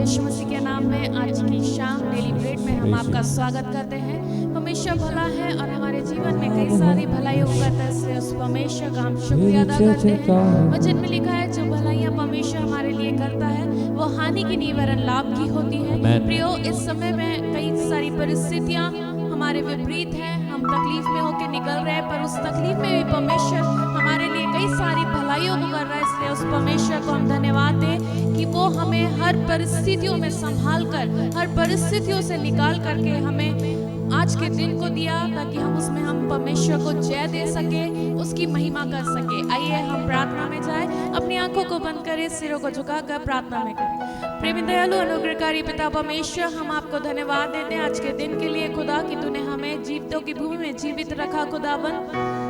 यीशु मसीह के नाम में आज की शाम डेली ब्रेड में हम आपका स्वागत करते हैं। परमेश्वर भला है और हमारे जीवन में कई सारी भलाइयों को करता है, इसलिए उस परमेश्वर का हम शुक्रिया अदा करते हैं। वचन में लिखा है जो भलाइयाँ परमेश्वर हमारे लिए करता है वो हानि की नहीं वरन लाभ की होती है। प्रियो, इस समय में कई सारी परिस्थितियाँ हमारे विपरीत है, हम तकलीफ में होकर निकल रहे हैं, पर उस तकलीफ में भी परमेश्वर हमारे लिए कई सारी भलाइयों को कर रहा है। इसलिए उस परमेश्वर को हम धन्यवाद दें कि वो हमें हर परिस्थितियों में संभाल कर, हर परिस्थितियों से निकाल करके हमें आज के दिन को दिया, ताकि हम उसमें हम परमेश्वर को जय दे सके, उसकी महिमा कर सके। आइए हम प्रार्थना में जाएं, अपनी आंखों को बंद करें, सिरों को झुकाकर प्रार्थना में करें। प्रेमी दयालु अनुग्रहकारी पिता परमेश्वर, हम आपको धन्यवाद देते हैं आज के दिन के लिए खुदा कि तूने हमें जीवितों की भूमि में जीवित रखा खुदावन।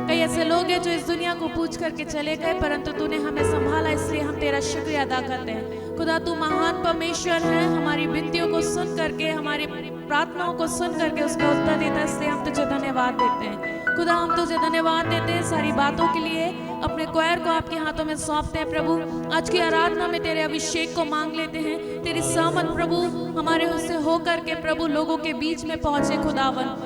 कई ऐसे लोग हैं जो इस दुनिया को पूछ करके चले गए, परंतु तूने हमें संभाला, इसलिए हम तेरा शुक्रिया अदा करते हैं। खुदा तू महान परमेश्वर है, हमारी विनतियों को सुन करके, हमारी प्रार्थनाओं को सुन करके उसका उत्तर देता है, इसलिए हम तुझे धन्यवाद देते हैं। खुदा हम तुझे धन्यवाद देते हैं सारी बातों के लिए। अपने क्वायर को आपके हाथों में सौंपते हैं प्रभु। आज की आराधना में तेरे अभिषेक को मांग लेते हैं। तेरी सहमत प्रभु हमारे उससे हो करके प्रभु लोगों के बीच में पहुंचे खुदावन।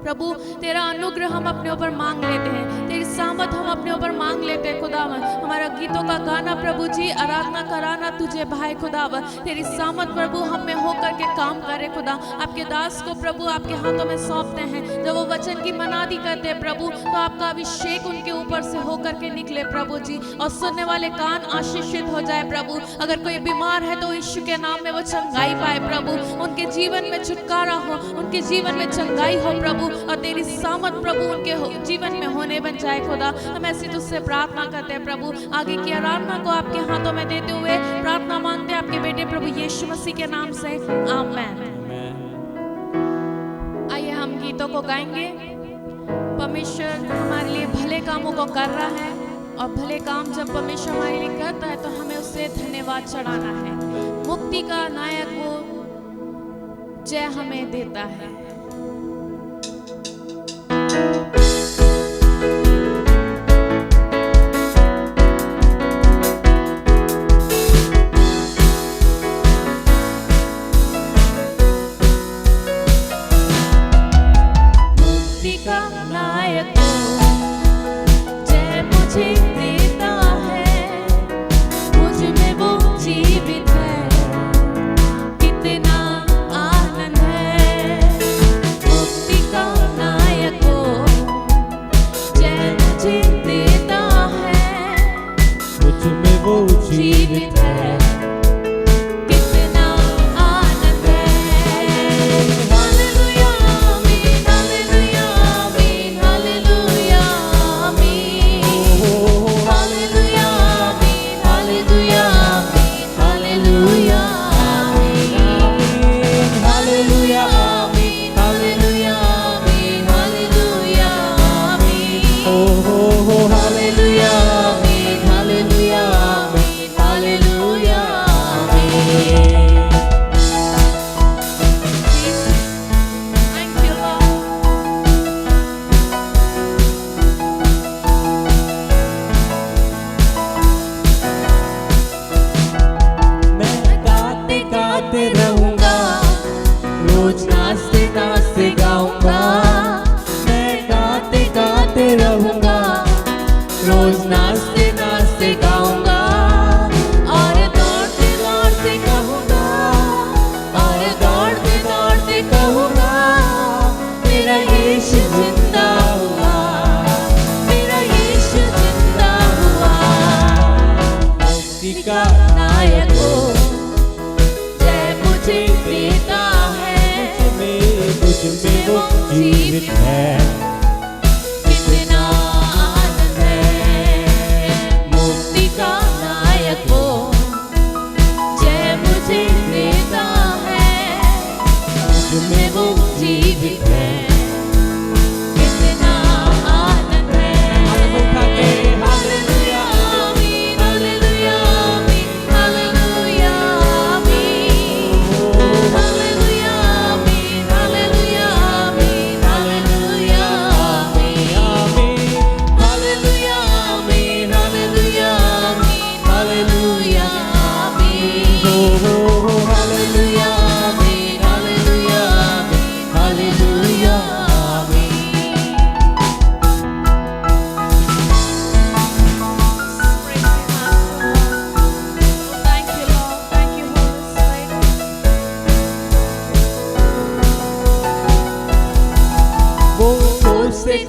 प्रभु तेरा अनुग्रह हम अपने ऊपर मांग लेते हैं, तेरी सहमत हम अपने ऊपर मांग लेते हैं खुदावन। हमारा गीतों का गाना प्रभु जी, आराधना कराना तुझे भाई खुदावन। तेरी सहमत प्रभु हम में हो करके काम करे खुदा। आपके दास को प्रभु आपके हाथों में सौंपते हैं। जब वो वचन की मनादी करते हैं प्रभु, तो आपका अभिषेक उनके ऊपर से हो करके निकले प्रभु जी, और सुनने वाले कान आशीषित हो जाए प्रभु। अगर कोई बीमार है तो यीशु के नाम में वो चंगाई पाए प्रभु, उनके जीवन में छुटकारा हो, उनके जीवन में चंगाई हो प्रभु, और तेरी सामत प्रभु उनके जीवन में होने बन जाए खुदा। हम ऐसी तुझसे प्रार्थना करते हैं प्रभु। आगे की आराधना को आपके हाथों में देते हुए प्रार्थना मांगते हैं आपके बेटे प्रभु यीशु मसीह के नाम से, आमीन। आइए हम गीतों को गाएंगे। परमेश्वर हमारे लिए भले कामों को कर रहा है, और भले काम जब परमेश्वर हमारे लिए करता है तो हमें उससे धन्यवाद चढ़ाना है। मुक्ति का नायक वो जय हमें देता है। Hallelujah.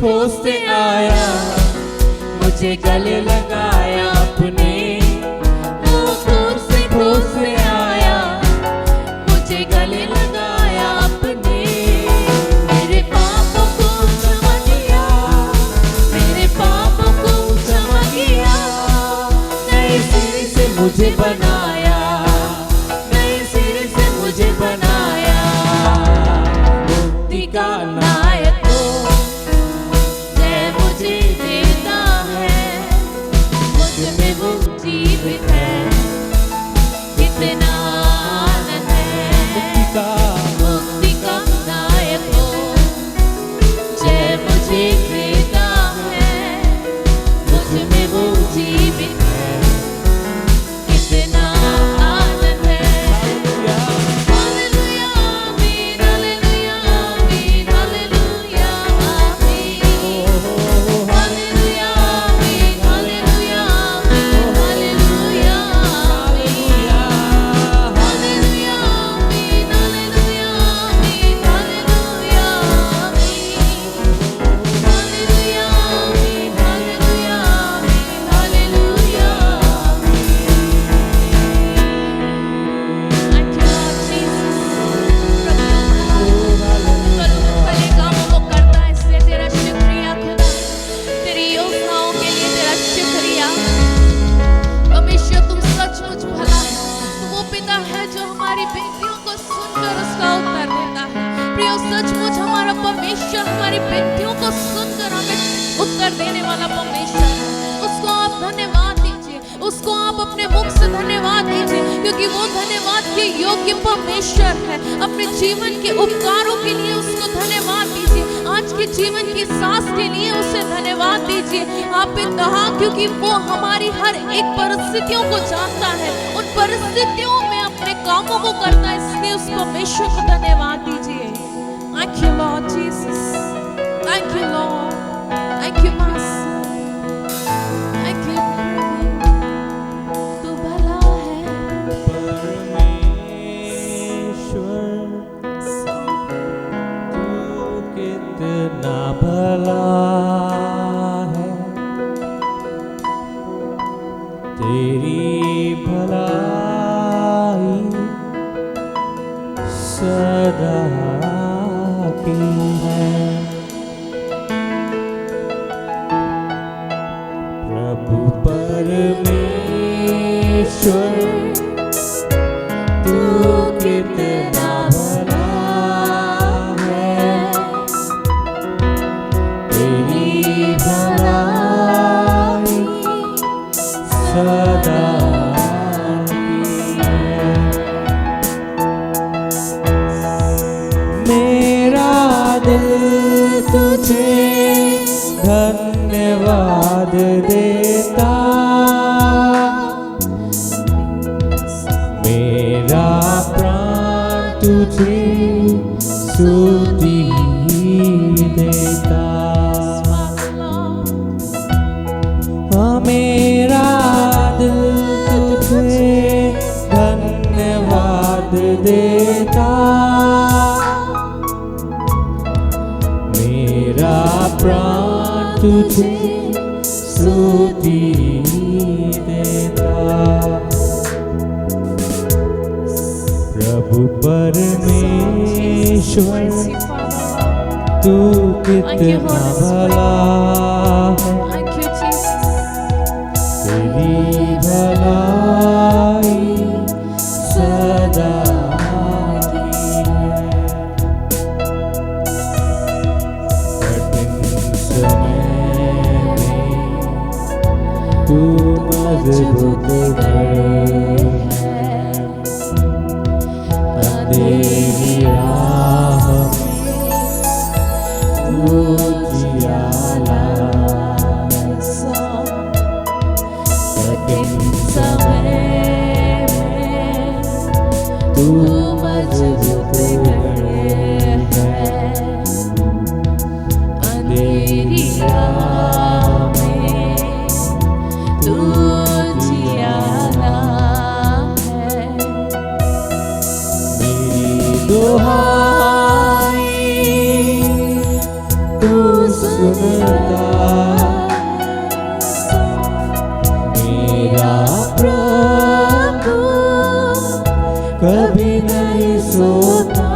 खोजते आया, मुझे गले लगाया अपने। वो दूर से खोजते आया, मुझे गले लगाया अपने। मेरे पापों को क्षमा किया, मेरे पापों को क्षमा किया। नए सिरे से मुझे बनाया, नए सिरे से मुझे बनाया। मुक्ति का नायक को जय मुझे देता है, मुझ में वो जीवित है, कितना आनंद है। मुक्ति का नायक को जय मुझे देता है, मुझ में वो जीवित है, कितना आनंद है। हालेलुया आमीन, हालेलुया आमीन, हालेलुया आमीन। हालेलुया आमीन, हालेलुया आमीन, हालेलुया आमीन। हालेलुया आमीन, हालेलुया आमीन, हालेलुया आमीन। हालेलुया आमीन, हालेलुया आमीन, hallelujah Thank you, Lord Jesus. भले कामों को करता है, इसलिए तेरा शुक्रिया खुदा। तेरी योजनाओं के लिए तेरा शुक्रिया। परमेश्वर तुम सचमुच भला है। तू वो पिता है जो हमारी बेटियों को सुनकर उसका उत्तर देता है। प्रियो, सचमुच हमारा परमेश्वर हमारी बेटियों को सुनकर हमें उत्तर देने वाला परमेश्वर है। उसको आप धन्यवाद दीजिए, उसको आप अपने मुख से धन्यवाद दीजिए, क्योंकि वो धन्यवाद के योग्य परमेश्वर है। अपने जीवन के उपकारों के लिए उसको धन्यवाद दीजिए। आज के जीवन की सांस के लिए उसे धन्यवाद दीजिए। आपने कहा क्योंकि वो हमारी हर एक परिस्थितियों को जानता है, उन परिस्थितियों में अपने कामों को करता है, इसलिए उस परमेश्वर को धन्यवाद दीजिए। Thank you, Lord Jesus. Thank you, Lord. Thank you, Master. Thank you, Lord. तू भला है। परमेश्वर तू कितना भला है, तेरी भलाई सदा की है। प्रभु परमेश्वर तू कितना भला है, तेरी भलाई सदा की है। मेरा दिल तुझे धन्यवाद देता, मेरा प्राण तुझे स्तुति देता। मेरा दिल तुझे धन्यवाद देता, मेरा प्राण तुझे स्तुति देता। प्रभु परमेश्वर तू कितना भला है, Thank you, Jesus. तेरी भलाई सदा की है। कठिन समय में तू मजबूत है, अंधेरी राह में तू जियाला है। कठिन समय में तू मजबूत है, अंधेरी राह में तू जियाला है। मेरी दुहाई तू सुन सुनता, मेरा प्रभु कभी नहीं सोता,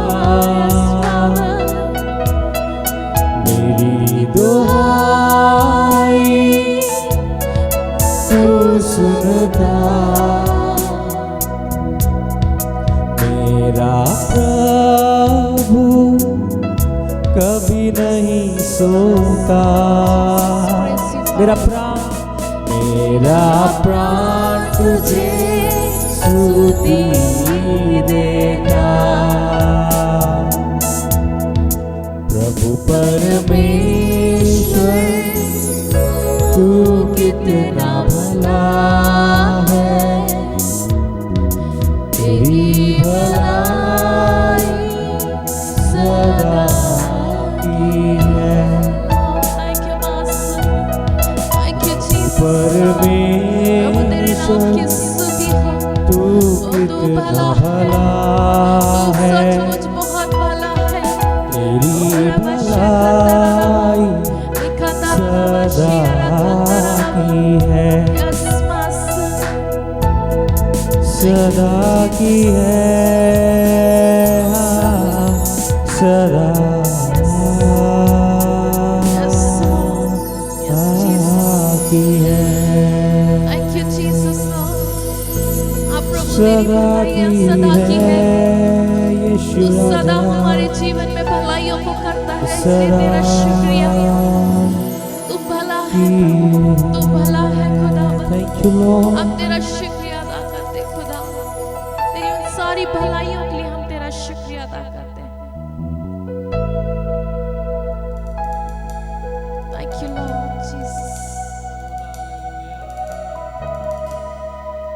मेरी दुहाई तू सुनता, मेरा प्रभु कभी नहीं सोता, मेरा प्राण तुझे स्तुति देता, प्रभु परमेश्वर तू कितना भला है, तेरी भलाई सदा की है, परमेश्वर तू कितना भला है, तेरी भलाई सदा की है, सदा की है, सदा की है, सदा की है, यीशु सदा हमारे जीवन में भलाइयों को करता है, इसलिए तेरा शुक्रिया। तू भला है, तू भला है खुदा। हम तेरा शुक्रिया अदा करते खुदा, तेरी उन सारी भलाइयों के लिए हम तेरा शुक्रिया अदा करते हैं। Thank you Lord Jesus।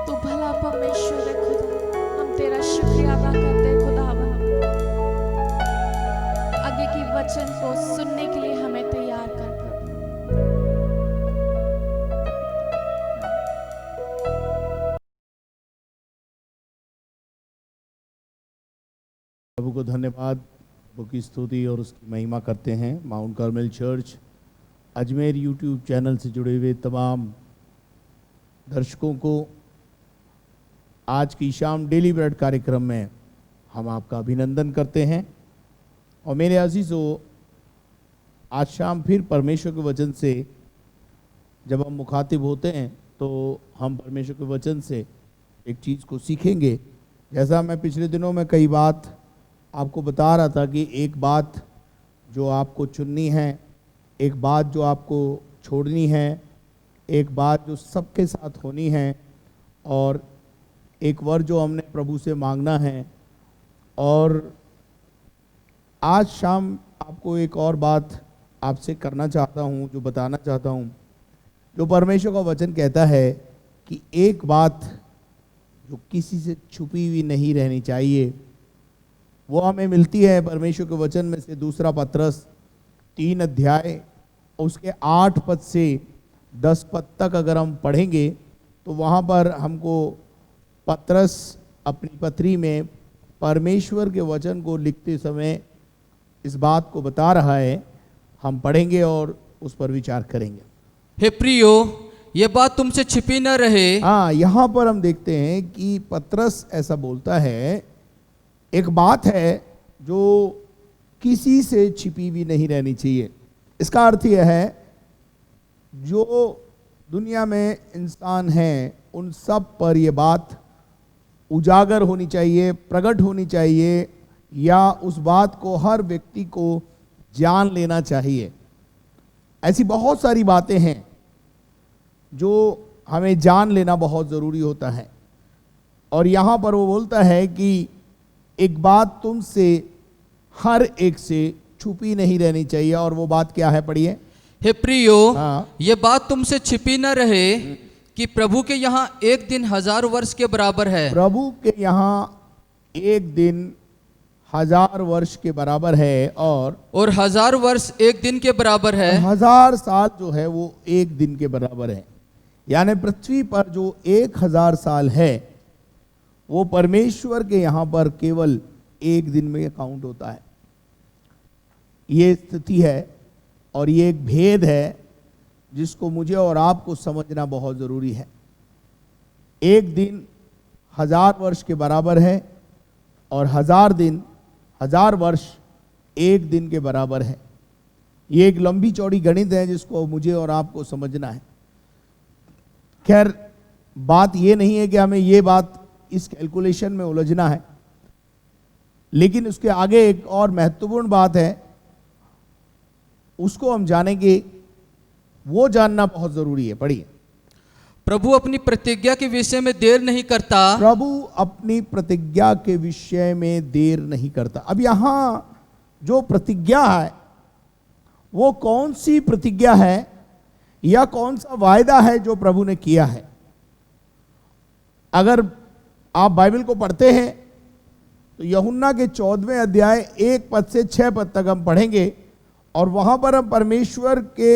तू भला परमेश्वर है खुदा, हम तेरा शुक्रिया अदा करते हैं खुदावन। आगे की वचन को सुनने के लिए हमें तैयार कर प्रभु को धन्यवाद, प्रभु की स्तुति और उसकी महिमा करते हैं। Mount Carmel church Ajmer YouTube channel से जुड़े हुए तमाम दर्शकों को आज की शाम डेली ब्रेड कार्यक्रम में हम आपका अभिनंदन करते हैं। और मेरे अजीजों, आज शाम फिर परमेश्वर के वचन से जब हम मुखातिब होते हैं तो हम परमेश्वर के वचन से एक चीज़ को सीखेंगे। जैसा मैं पिछले दिनों में कई बात आपको बता रहा था कि एक बात जो आपको चुननी है, एक बात जो आपको छोड़नी है, एक बात जो सबके साथ होनी है, और एक वर जो हमने प्रभु से मांगना है। और आज शाम आपको एक और बात आपसे करना चाहता हूँ, जो बताना चाहता हूँ, जो परमेश्वर का वचन कहता है कि एक बात जो किसी से छुपी हुई नहीं रहनी चाहिए, वो हमें मिलती है परमेश्वर के वचन में से। दूसरा पत्रस 3 अध्याय उसके 8 पद से 10 पद तक अगर हम पढ़ेंगे तो वहाँ पर हमको पत्रस अपनी पत्री में परमेश्वर के वचन को लिखते समय इस बात को बता रहा है। हम पढ़ेंगे और उस पर विचार करेंगे। हे प्रियो, ये बात तुमसे छिपी न रहे। हाँ, यहाँ पर हम देखते हैं कि पत्रस ऐसा बोलता है, एक बात है जो किसी से छिपी भी नहीं रहनी चाहिए। इसका अर्थ यह है, जो दुनिया में इंसान हैं उन सब पर यह बात उजागर होनी चाहिए, प्रकट होनी चाहिए, या उस बात को हर व्यक्ति को जान लेना चाहिए। ऐसी बहुत सारी बातें हैं जो हमें जान लेना बहुत ज़रूरी होता है। और यहाँ पर वो बोलता है कि एक बात तुमसे हर एक से छुपी नहीं रहनी चाहिए। और वो बात क्या है, पढ़िए। हे प्रियो, हाँ। ये बात तुमसे छिपी न रहे कि प्रभु के यहाँ एक दिन 1000 वर्ष के बराबर है। प्रभु के यहाँ एक दिन 1000 वर्ष के बराबर है, और 1000 वर्ष एक दिन के बराबर है। 1000 साल जो है वो एक दिन के बराबर है। यानी पृथ्वी पर जो 1000 साल है वो परमेश्वर के यहाँ पर केवल एक दिन में काउंट होता है। ये स्थिति है। और ये एक भेद है जिसको मुझे और आपको समझना बहुत ज़रूरी है। एक दिन 1000 वर्ष के बराबर है और 1000 दिन 1000 वर्ष एक दिन के बराबर है। ये एक लंबी चौड़ी गणित है जिसको मुझे और आपको समझना है। खैर, बात ये नहीं है कि हमें ये बात इस कैलकुलेशन में उलझना है, लेकिन उसके आगे एक और महत्वपूर्ण बात है, उसको हम जानेंगे, वो जानना बहुत जरूरी है। पढ़िए। प्रभु अपनी प्रतिज्ञा के विषय में देर नहीं करता। प्रभु अपनी प्रतिज्ञा के विषय में देर नहीं करता। अब यहां जो प्रतिज्ञा है वो कौन सी प्रतिज्ञा है या कौन सा वायदा है जो प्रभु ने किया है? अगर आप बाइबल को पढ़ते हैं तो यूहन्ना के 14वें अध्याय 1 पद से 6 पद तक हम पढ़ेंगे और वहां पर हम परमेश्वर के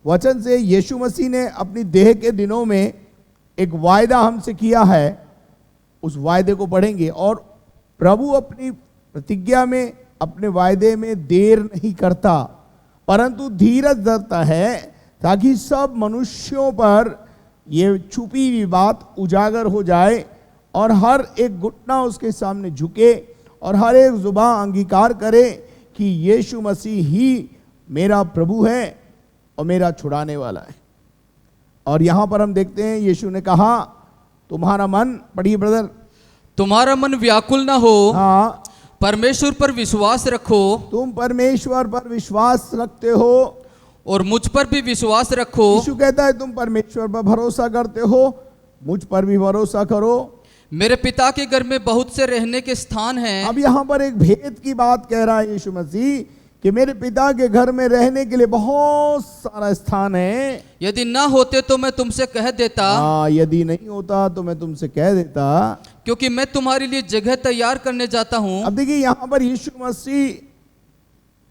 वचन से यीशु मसीह ने अपनी देह के दिनों में एक वायदा हमसे किया है, उस वायदे को पढ़ेंगे। और प्रभु अपनी प्रतिज्ञा में, अपने वायदे में देर नहीं करता, परंतु धीरज धरता है ताकि सब मनुष्यों पर ये छुपी हुई बात उजागर हो जाए और हर एक घुटना उसके सामने झुके और हर एक जुबान अंगीकार करे कि यीशु मसीह ही मेरा प्रभु है और मेरा छुड़ाने वाला है। और यहां पर हम देखते हैं यीशु ने कहा, तुम्हारा मन, पढ़िए ब्रदर, तुम्हारा मन व्याकुल ना हो, हाँ, परमेश्वर पर विश्वास रखो। तुम परमेश्वर पर विश्वास रखते हो और मुझ पर भी विश्वास रखो। यीशु कहता है तुम परमेश्वर पर भरोसा करते हो, मुझ पर भी भरोसा करो। मेरे पिता के घर में बहुत से रहने के स्थान हैं। अब यहां पर एक भेद की बात कह रहा है यीशु मसीह कि मेरे पिता के घर में रहने के लिए बहुत सारा स्थान है। यदि ना होते तो मैं तुमसे कह देता। यदि नहीं होता तो मैं तुमसे कह देता, क्योंकि मैं तुम्हारे लिए जगह तैयार करने जाता हूं। अब देखिए यहां पर यीशु मसीह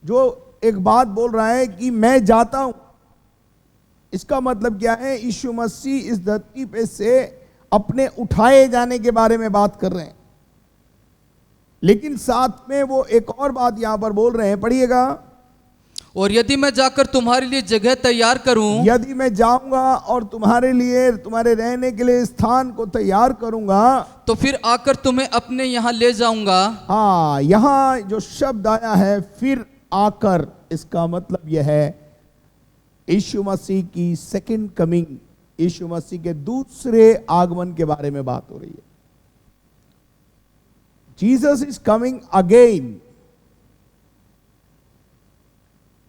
जो एक बात बोल रहा है कि मैं जाता हूं, इसका मतलब क्या है? यीशु मसीह इस धरती पे से अपने उठाए जाने के बारे में बात कर रहे हैं, लेकिन साथ में वो एक और बात यहां पर बोल रहे हैं, पढ़िएगा। और यदि मैं जाकर तुम्हारे लिए जगह तैयार करूं, यदि मैं जाऊंगा और तुम्हारे लिए, तुम्हारे रहने के लिए स्थान को तैयार करूंगा, तो फिर आकर तुम्हें अपने यहां ले जाऊंगा। हाँ, यहां जो शब्द आया है फिर आकर, इसका मतलब यह है यीशु मसीह की सेकंड कमिंग, यीशु मसीह के दूसरे आगमन के बारे में बात हो रही है। Jesus is coming again.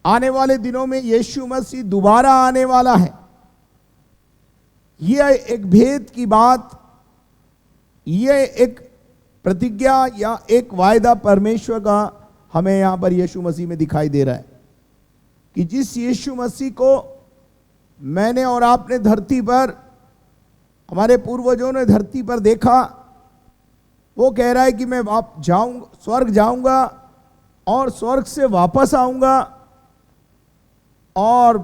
आने वाले दिनों में यीशु मसीह दोबारा आने वाला है। यह एक भेद की बात, यह एक प्रतिज्ञा या एक वायदा परमेश्वर का हमें यहां पर यीशु मसीह में दिखाई दे रहा है कि जिस यीशु मसीह को मैंने और आपने धरती पर, हमारे पूर्वजों ने धरती पर देखा, वो कह रहा है कि मैं जाऊंगा, स्वर्ग जाऊंगा और स्वर्ग से वापस आऊंगा और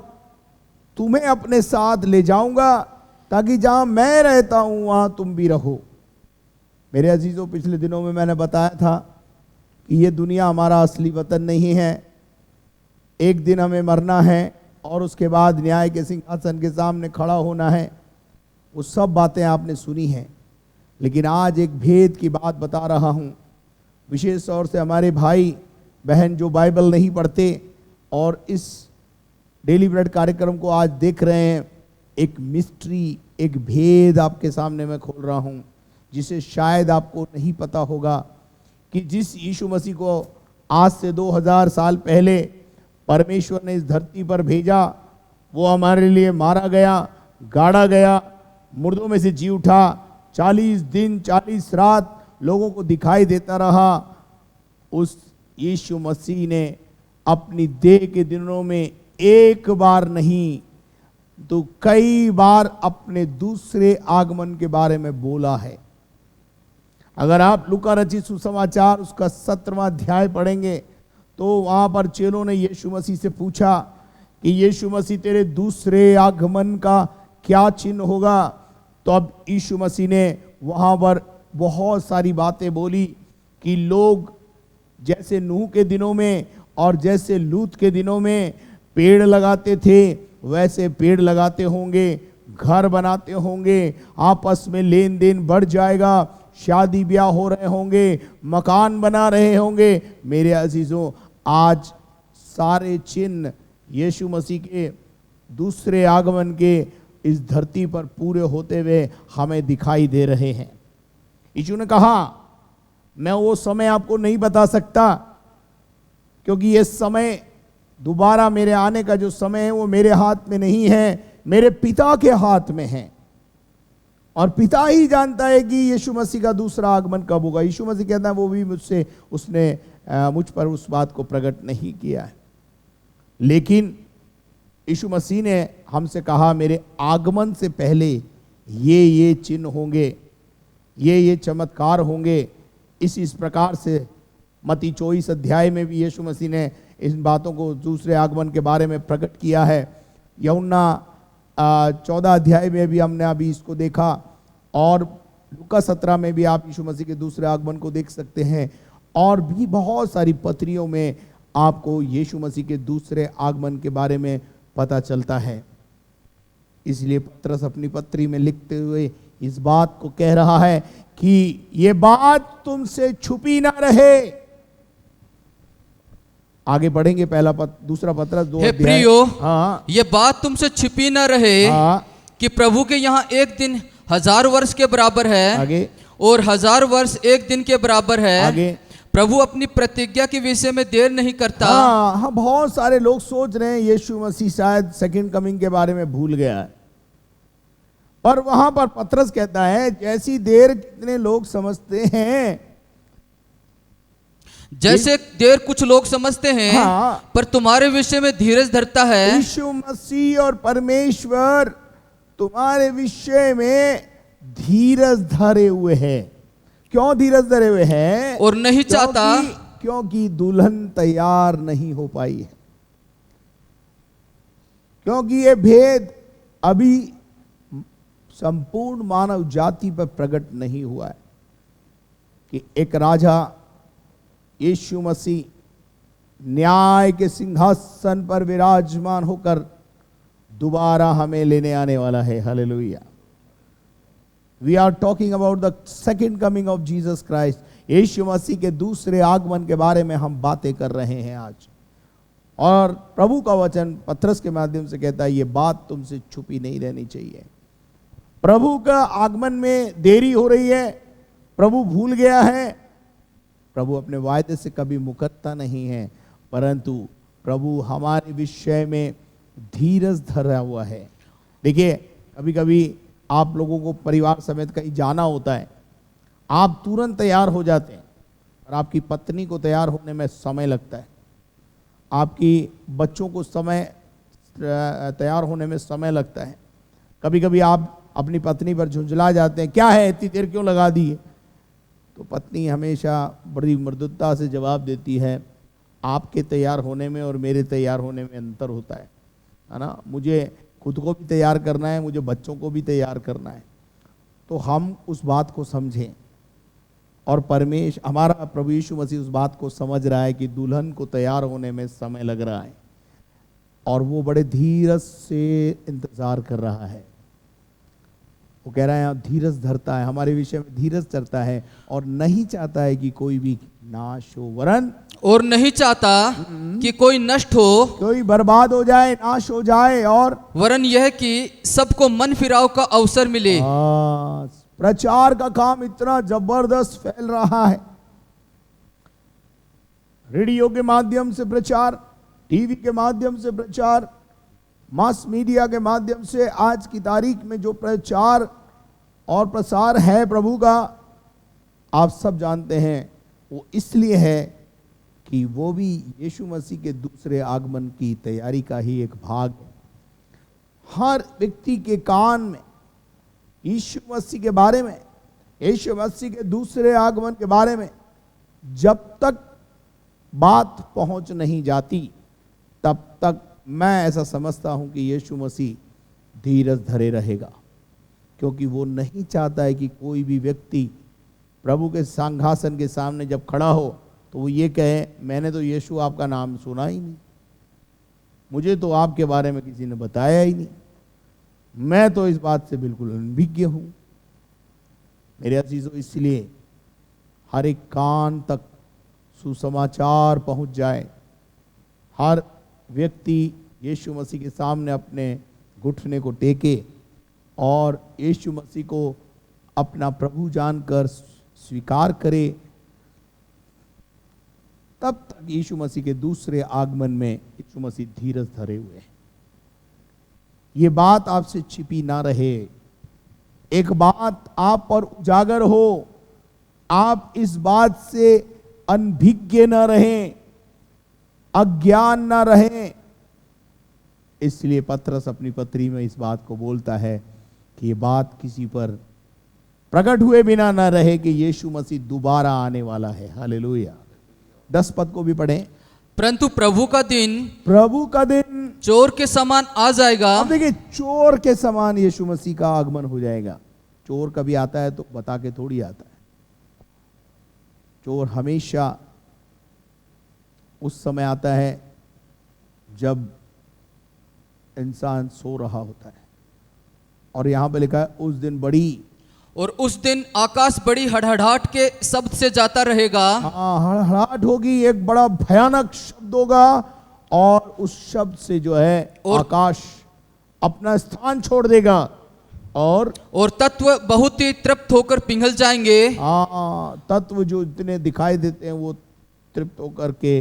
तुम्हें अपने साथ ले जाऊंगा ताकि जहां मैं रहता हूं वहां तुम भी रहो। मेरे अजीजों, पिछले दिनों में मैंने बताया था कि ये दुनिया हमारा असली वतन नहीं है। एक दिन हमें मरना है और उसके बाद न्याय के सिंहासन के सामने खड़ा होना है। वो सब बातें आपने सुनी हैं, लेकिन आज एक भेद की बात बता रहा हूं, विशेष तौर से हमारे भाई बहन जो बाइबल नहीं पढ़ते और इस डेली ब्रेड कार्यक्रम को आज देख रहे हैं। एक मिस्ट्री, एक भेद आपके सामने मैं खोल रहा हूं, जिसे शायद आपको नहीं पता होगा कि जिस यीशु मसीह को आज से 2000 साल पहले परमेश्वर ने इस धरती पर भेजा, वो हमारे लिए मारा गया, गाड़ा गया, मुर्दों में से जी उठा, 40 दिन 40 रात लोगों को दिखाई देता रहा। उस यीशु मसीह ने अपनी देह के दिनों में एक बार नहीं तो कई बार अपने दूसरे आगमन के बारे में बोला है। अगर आप लूका रचित सुसमाचार उसका 17वां अध्याय पढ़ेंगे तो वहां पर चेलों ने यीशु मसीह से पूछा कि यीशु मसीह तेरे दूसरे आगमन का क्या चिन्ह होगा? तो अब यीशु मसीह ने वहां पर बहुत सारी बातें बोली कि लोग जैसे नूह के दिनों में और जैसे लूत के दिनों में पेड़ लगाते थे वैसे पेड़ लगाते होंगे, घर बनाते होंगे, आपस में लेन देन बढ़ जाएगा, शादी ब्याह हो रहे होंगे, मकान बना रहे होंगे। मेरे अजीजों, आज सारे चिन्ह यीशु मसीह के दूसरे आगमन के इस धरती पर पूरे होते हुए हमें दिखाई दे रहे हैं। यीशु ने कहा, मैं वो समय आपको नहीं बता सकता, क्योंकि ये समय दोबारा मेरे आने का जो समय है वो मेरे हाथ में नहीं है, मेरे पिता के हाथ में है। और पिता ही जानता है कि यीशु मसीह का दूसरा आगमन कब होगा। यीशु मसीह कहता है वो भी उसने मुझ पर उस बात को प्रकट नहीं किया है, लेकिन यीशु मसीह ने हमसे कहा मेरे आगमन से पहले ये चिन्ह होंगे, ये चमत्कार होंगे। इस प्रकार से मत्ती 24 अध्याय में भी यीशु मसीह ने इन बातों को दूसरे आगमन के बारे में प्रकट किया है। यूहन्ना 14 अध्याय में भी हमने अभी इसको देखा, और लूका 17 में भी आप यीशु मसीह के दूसरे आगमन को देख सकते हैं, और भी बहुत सारी पत्रियों में आपको यीशु मसीह के दूसरे आगमन के बारे में पता चलता है। इसलिए पत्रस अपनी पत्री में लिखते हुए इस बात को कह रहा है कि ये बात तुमसे छुपी ना रहे। आगे बढ़ेंगे, दूसरा पत्रस 2 हे अध्याय। प्रियो, हाँ, ये बात तुमसे छिपी न रहे हाँ, कि प्रभु के यहाँ एक दिन 1000 वर्ष के बराबर है, आगे, और 1000 वर्ष एक दिन के बराबर है। आगे। प्रभु अपनी प्रतिज्ञा के विषय में देर नहीं करता। हाँ, बहुत सारे लोग सोच रहे हैं यीशु मसीह शायद सेकंड कमिंग के बारे में भूल गया है, पर वहां पर पत्रस कहता है जैसी देर कितने लोग समझते हैं, जैसे देर कुछ लोग समझते हैं, हाँ, पर तुम्हारे विषय में धीरज धरता है। यीशु मसीह और परमेश्वर तुम्हारे विषय में धीरज धरे हुए हैं। क्यों धीरज धरे हुए हैं? और नहीं चाहता, क्योंकि दुल्हन तैयार नहीं हो पाई है, क्योंकि ये भेद अभी संपूर्ण मानव जाति पर प्रकट नहीं हुआ है कि एक राजा यीशु मसीह न्याय के सिंहासन पर विराजमान होकर दोबारा हमें लेने आने वाला है। Hallelujah. We are talking about the second coming of Jesus Christ. Yeshu Masih के दूसरे आगमन के बारे में हम बातें कर रहे हैं आज, और प्रभु का वचन पत्रस के माध्यम से कहता है ये बात तुमसे छुपी नहीं रहनी चाहिए। प्रभु का आगमन में देरी हो रही है, प्रभु भूल गया है। प्रभु अपने वायदे से कभी मुकरता नहीं है, परंतु प्रभु हमारे विषय में धीरज धरा हुआ है। देखिए, कभी कभी आप लोगों को परिवार समेत कहीं जाना होता है, आप तुरंत तैयार हो जाते हैं, और आपकी पत्नी को तैयार होने में समय लगता है, आपकी बच्चों को तैयार होने में समय लगता है। कभी कभी आप अपनी पत्नी पर झुंझला जाते हैं, क्या है इतनी देर क्यों लगा दी है? तो पत्नी हमेशा बड़ी मृदुता से जवाब देती है, आपके तैयार होने में और मेरे तैयार होने में अंतर होता है ना। मुझे खुद को भी तैयार करना है, मुझे बच्चों को भी तैयार करना है। तो हम उस बात को समझें, और हमारा प्रभु यीशु मसीह उस बात को समझ रहा है कि दुल्हन को तैयार होने में समय लग रहा है, और वो बड़े धीरज से इंतजार कर रहा है। वो कह रहा है धीरज धरता है, हमारे विषय में धीरज धरता है, और नहीं चाहता है कि कोई भी नाश हो, वरन और नहीं चाहता कि कोई नष्ट हो, कोई बर्बाद हो जाए, नाश हो जाए, और वरन यह कि सबको मन फिराव का अवसर मिले। प्रचार का काम इतना जबरदस्त फैल रहा है, रेडियो के माध्यम से प्रचार, टीवी के माध्यम से प्रचार, मास मीडिया के माध्यम से आज की तारीख में जो प्रचार और प्रसार है प्रभु का, आप सब जानते हैं वो इसलिए है कि वो भी यीशु मसीह के दूसरे आगमन की तैयारी का ही एक भाग है। हर व्यक्ति के कान में यीशु मसीह के बारे में, यीशु मसीह के दूसरे आगमन के बारे में जब तक बात पहुंच नहीं जाती, तब तक मैं ऐसा समझता हूं कि यीशु मसीह धीरज धरे रहेगा, क्योंकि वो नहीं चाहता है कि कोई भी व्यक्ति प्रभु के सिंहासन के सामने जब खड़ा हो तो वो ये कहे मैंने तो यीशु आपका नाम सुना ही नहीं, मुझे तो आपके बारे में किसी ने बताया ही नहीं, मैं तो इस बात से बिल्कुल अनभिज्ञ हूं। मेरे अजीजों, इसलिए हर एक कान तक सुसमाचार पहुंच जाए, हर व्यक्ति यीशु मसीह के सामने अपने घुटने को टेके और यीशु मसीह को अपना प्रभु जानकर स्वीकार करे, तब तक यीशु मसीह के दूसरे आगमन में यीशु मसीह धीरज धरे हुए हैं। ये बात आपसे छिपी ना रहे, एक बात आप पर उजागर हो, आप इस बात से अनभिज्ञ न रहें, अज्ञान न रहें। इसलिए पतरस अपनी पत्री में इस बात को बोलता है कि ये बात किसी पर प्रकट हुए बिना न रहे कि यीशु मसीह दोबारा आने वाला है। हालेलुया। 10 पद को भी पढ़ें। परंतु प्रभु का दिन चोर के समान आ जाएगा। अब देखिए, चोर के समान यीशु मसीह का आगमन हो जाएगा। चोर कभी आता है तो बता के थोड़ी आता है। चोर हमेशा उस समय आता है जब इंसान सो रहा होता है, और यहां पे लिखा है उस दिन बड़ी, और उस दिन आकाश बड़ी हड़हड़ाहट के शब्द से जाता रहेगा। हाँ, हड़हड़ाहट होगी, एक बड़ा भयानक शब्द होगा, और उस शब्द से जो है आकाश अपना स्थान छोड़ देगा, और तत्व बहुत ही तृप्त होकर पिघल जाएंगे। हाँ, तत्व जो इतने दिखाई देते हैं वो तृप्त होकर के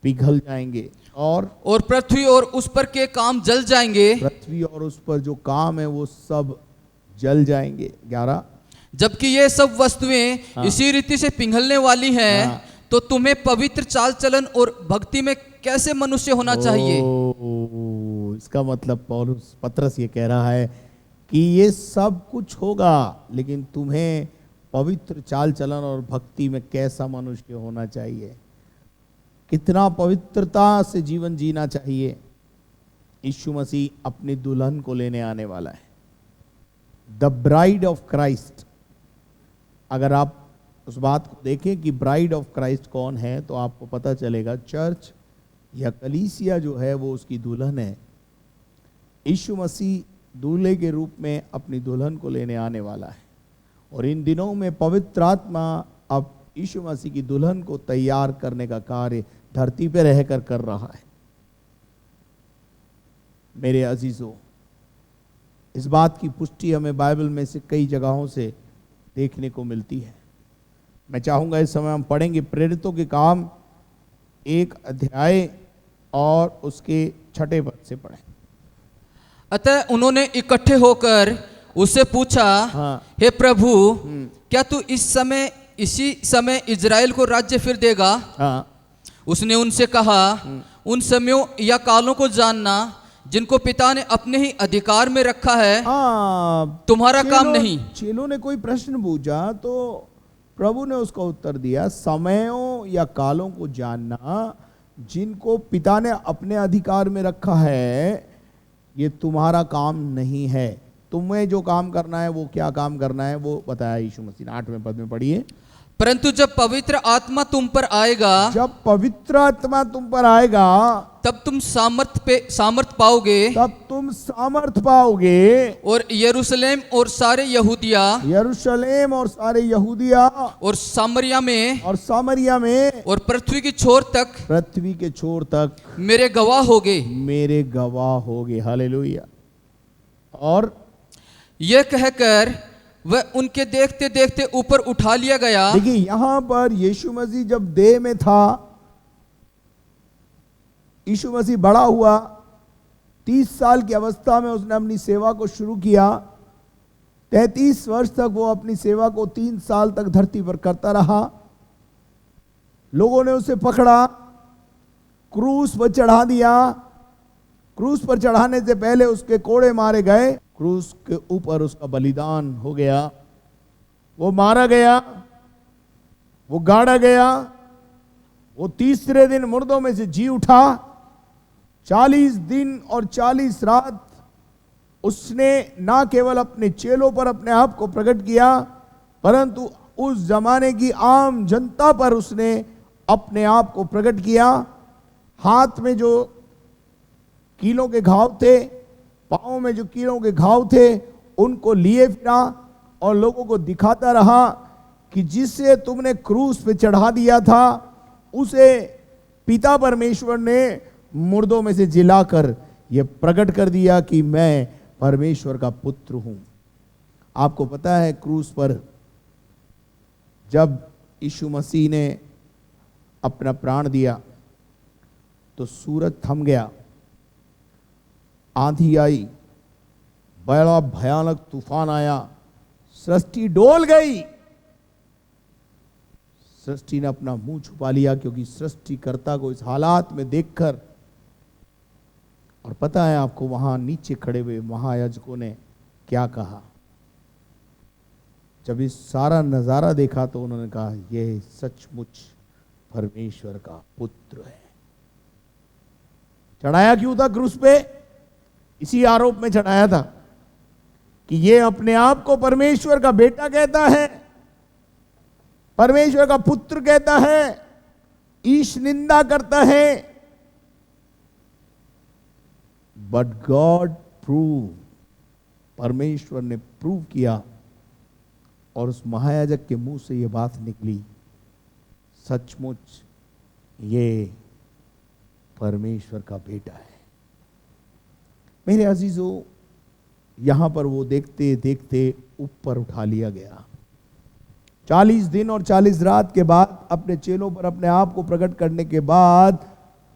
पिघल जाएंगे, और पृथ्वी और उस पर के काम जल जाएंगे। पृथ्वी और उस पर जो काम है वो सब जल जाएंगे। 11, जबकि ये सब वस्तुएं इसी रीति से पिघलने वाली हैं, तो तुम्हें पवित्र चाल चलन और भक्ति में कैसे मनुष्य होना चाहिए। इसका मतलब पौलुस पतरस ये कह रहा है कि ये सब कुछ होगा, लेकिन तुम्हें पवित्र चाल चलन और भक्ति में कैसा मनुष्य होना चाहिए, कितना पवित्रता से जीवन जीना चाहिए। यीशु मसीह अपनी दुल्हन को लेने आने वाला है, द ब्राइड ऑफ क्राइस्ट। अगर आप उस बात को देखें कि ब्राइड ऑफ क्राइस्ट कौन है, तो आपको पता चलेगा चर्च या कलीसिया जो है वो उसकी दुल्हन है। यीशु मसीह दूल्हे के रूप में अपनी दुल्हन को लेने आने वाला है, और इन दिनों में पवित्र आत्मा अब यीशु मसीह की दुल्हन को तैयार करने का कार्य धरती पर रहकर कर रहा है। मेरे अजीजों, इस बात की पुष्टि हमें बाइबल में से कई जगहों से देखने को मिलती है। मैं चाहूंगा इस समय हम पढ़ेंगे प्रेरितों के काम 1 अध्याय और उसके 6 पद से पढ़ें। अतः उन्होंने इकट्ठे होकर उससे पूछा, हे प्रभु, क्या तू इसी समय इजराइल को राज्य फिर देगा? उसने उनसे कहा, उन समयों या कालों को जानना जिनको पिता ने अपने ही अधिकार में रखा है तुम्हारा काम नहीं। चेलों ने कोई प्रश्न पूछा तो प्रभु ने उसका उत्तर दिया, समयों या कालों को जानना जिनको पिता ने अपने अधिकार में रखा है, ये तुम्हारा काम नहीं है। तुम्हें जो काम करना है, वो क्या काम करना है वो बताया यीशु मसीह ने। 8वें पद में पढ़िए। परंतु जब पवित्र आत्मा तुम पर आएगा, जब पवित्र आत्मा तुम पर आएगा, तब तुम सामर्थ पाओगे, तब तुम सामर्थ पाओगे, और यरूशलेम और सारे यहूदिया और सामरिया में और पृथ्वी के छोर तक मेरे गवाह होगे। हालेलुया। और यह कहकर वह उनके देखते देखते ऊपर उठा लिया गया। देखिए, यहां पर यीशु मसीह जब देह में था, यीशु मसीह बड़ा हुआ, 30 साल की अवस्था में उसने अपनी सेवा को शुरू किया। 33 वर्ष तक वो अपनी सेवा को 3 साल तक धरती पर करता रहा। लोगों ने उसे पकड़ा, क्रूस पर चढ़ा दिया। क्रूस पर चढ़ाने से पहले उसके कोड़े मारे गए, क्रूस के ऊपर उसका बलिदान हो गया, वो मारा गया, वो गाड़ा गया, वो तीसरे दिन मुर्दों में से जी उठा। 40 दिन और 40 रात उसने ना केवल अपने चेलों पर अपने आप को प्रकट किया, परंतु उस जमाने की आम जनता पर उसने अपने आप को प्रकट किया। हाथ में जो कीलों के घाव थे, पाँव में जो कीलों के घाव थे उनको लिए फिरा और लोगों को दिखाता रहा कि जिससे तुमने क्रूस पे चढ़ा दिया था उसे पिता परमेश्वर ने मुर्दों में से जिलाकर यह प्रकट कर दिया कि मैं परमेश्वर का पुत्र हूं। आपको पता है क्रूस पर जब यीशु मसीह ने अपना प्राण दिया तो सूरज थम गया, आंधी आई, बड़ा भयानक तूफान आया, सृष्टि डोल गई। सृष्टि ने अपना मुंह छुपा लिया क्योंकि सृष्टिकर्ता को इस हालात में देखकर, और पता है आपको वहां नीचे खड़े हुए महायाजकों ने क्या कहा? जब इस सारा नजारा देखा तो उन्होंने कहा यह सचमुच परमेश्वर का पुत्र है। चढ़ाया क्यों था क्रूस पे? इसी आरोप में चढ़ाया था कि ये अपने आप को परमेश्वर का बेटा कहता है, परमेश्वर का पुत्र कहता है, ईश निंदा करता है। बट गॉड प्रूव, परमेश्वर ने प्रूव किया और उस महायाजक के मुंह से यह बात निकली, सचमुच ये परमेश्वर का बेटा है। मेरे अजीजों, यहां पर वो देखते देखते ऊपर उठा लिया गया। 40 दिन और 40 रात के बाद अपने चेलों पर अपने आप को प्रकट करने के बाद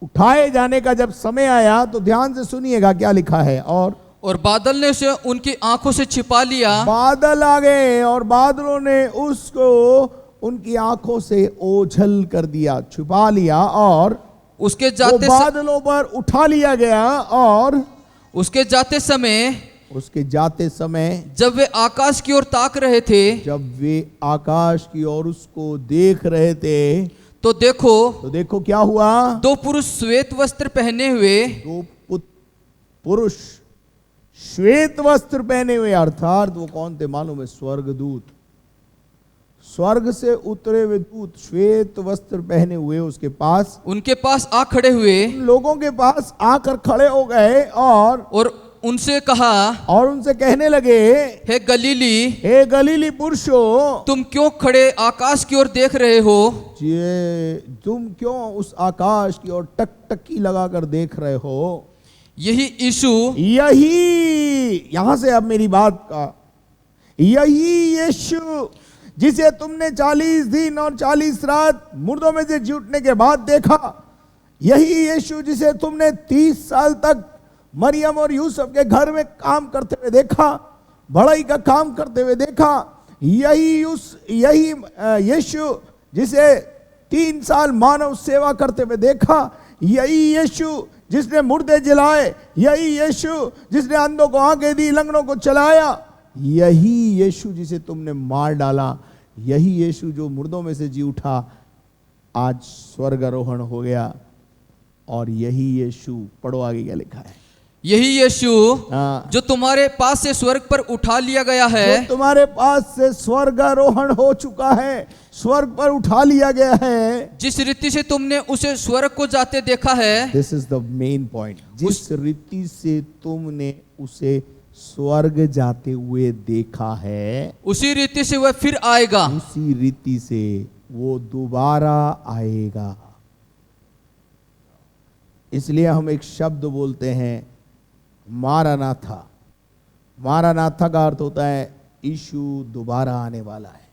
उठाए जाने का जब समय आया तो ध्यान से सुनिएगा क्या लिखा है। और बादल ने उसे उनकी आंखों से छिपा लिया। बादल आ गए और बादलों ने उसको उनकी आंखों से ओझल कर दिया, छुपा लिया, और उसके जाते बादलों पर उठा लिया गया। और उसके जाते समय जब वे आकाश की ओर ताक रहे थे, जब वे आकाश की ओर उसको देख रहे थे तो देखो क्या हुआ? 2 पुरुष श्वेत वस्त्र पहने हुए, 2 पुरुष श्वेत वस्त्र पहने हुए, अर्थात वो कौन थे मालूम है? स्वर्गदूत, स्वर्ग से उतरे हुए दूत श्वेत वस्त्र पहने हुए उनके पास आ खड़े हुए, लोगों के पास आकर खड़े हो गए और उनसे कहा, और उनसे कहने लगे, हे गलीली पुरुषों, तुम क्यों खड़े आकाश की ओर देख रहे हो? तुम क्यों उस आकाश की ओर टकटकी लगाकर देख रहे हो? यही यहां से अब मेरी बात का, यही यीशु जिसे तुमने 40 दिन और 40 रात मुर्दों में से जी उठने के बाद देखा, यही यीशु जिसे तुमने 30 साल तक मरियम और यूसुफ के घर में काम करते हुए देखा, बढ़ाई का काम करते हुए देखा, यही यीशु जिसे 3 साल मानव सेवा करते हुए देखा, यही यीशु जिसने मुर्दे जलाए, यही यीशु जिसने अंधों को आंखें दी, लंगड़ों को चलाया, यही यीशु जिसे तुमने मार डाला, यही यीशु जो मुर्दों में से जी उठा, आज स्वर्गारोहण हो गया। और यही यीशु, पढ़ो आगे क्या लिखा है? यही यीशु जो तुम्हारे पास से स्वर्ग पर उठा लिया गया है, जो तुम्हारे पास से स्वर्गारोहण हो चुका है, स्वर्ग पर उठा लिया गया है, जिस रीति से तुमने उसे स्वर्ग को जाते देखा है। This is the main point. जिस रीति से तुमने उसे स्वर्ग जाते हुए देखा है, उसी रीति से वह फिर आएगा, उसी रीति से वो दोबारा आएगा। इसलिए हम एक शब्द बोलते हैं मारानाथा। मारानाथा का अर्थ होता है यीशु दोबारा आने वाला है।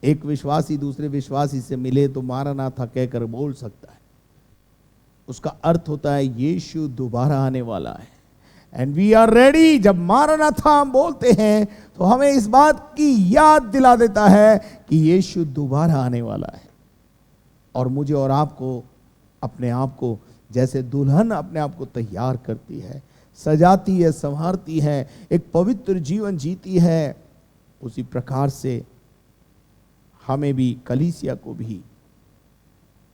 एक विश्वासी दूसरे विश्वासी से मिले तो मारानाथा कहकर बोल सकता है, उसका अर्थ होता है यीशु दोबारा आने वाला है। And we are ready. जब मारानाथा हम बोलते हैं तो हमें इस बात की याद दिला देता है कि यीशु दोबारा आने वाला है। और मुझे और आपको अपने आप को जैसे दुल्हन अपने आप को तैयार करती है, सजाती है, संवारती है, एक पवित्र जीवन जीती है, उसी प्रकार से हमें भी, कलीसिया को भी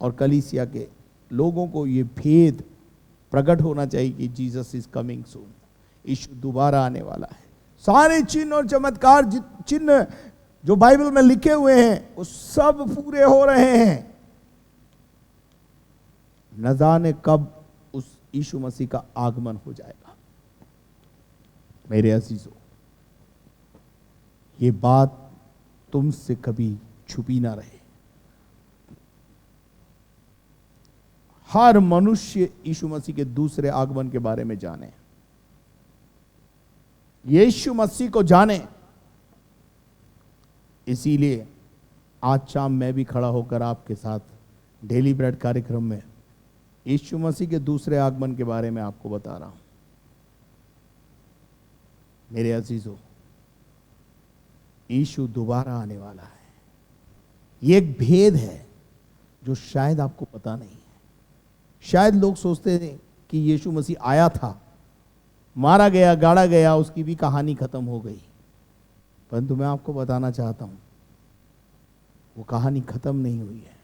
और कलीसिया के लोगों को ये भेद प्रकट होना चाहिए कि Jesus is coming soon, Yeshu दोबारा आने वाला है। सारे चिन्ह और चमत्कार चिन्ह जो बाइबल में लिखे हुए हैं वो सब पूरे हो रहे हैं। न जाने कब उस यीशु मसीह का आगमन हो जाएगा। मेरे अजीजों, ये बात तुमसे कभी छुपी ना रहे। हर मनुष्य यीशु मसीह के दूसरे आगमन के बारे में जाने, यीशु मसीह को जाने। इसीलिए आज शाम मैं भी खड़ा होकर आपके साथ डेली ब्रेड कार्यक्रम में यीशु मसीह के दूसरे आगमन के बारे में आपको बता रहा हूं। मेरे अजीजों, यीशु दोबारा आने वाला है। ये एक भेद है जो शायद आपको पता नहीं है। शायद लोग सोचते थे कि यीशु मसीह आया था, मारा गया, गाड़ा गया, उसकी भी कहानी खत्म हो गई। परंतु मैं आपको बताना चाहता हूं, वो कहानी खत्म नहीं हुई है।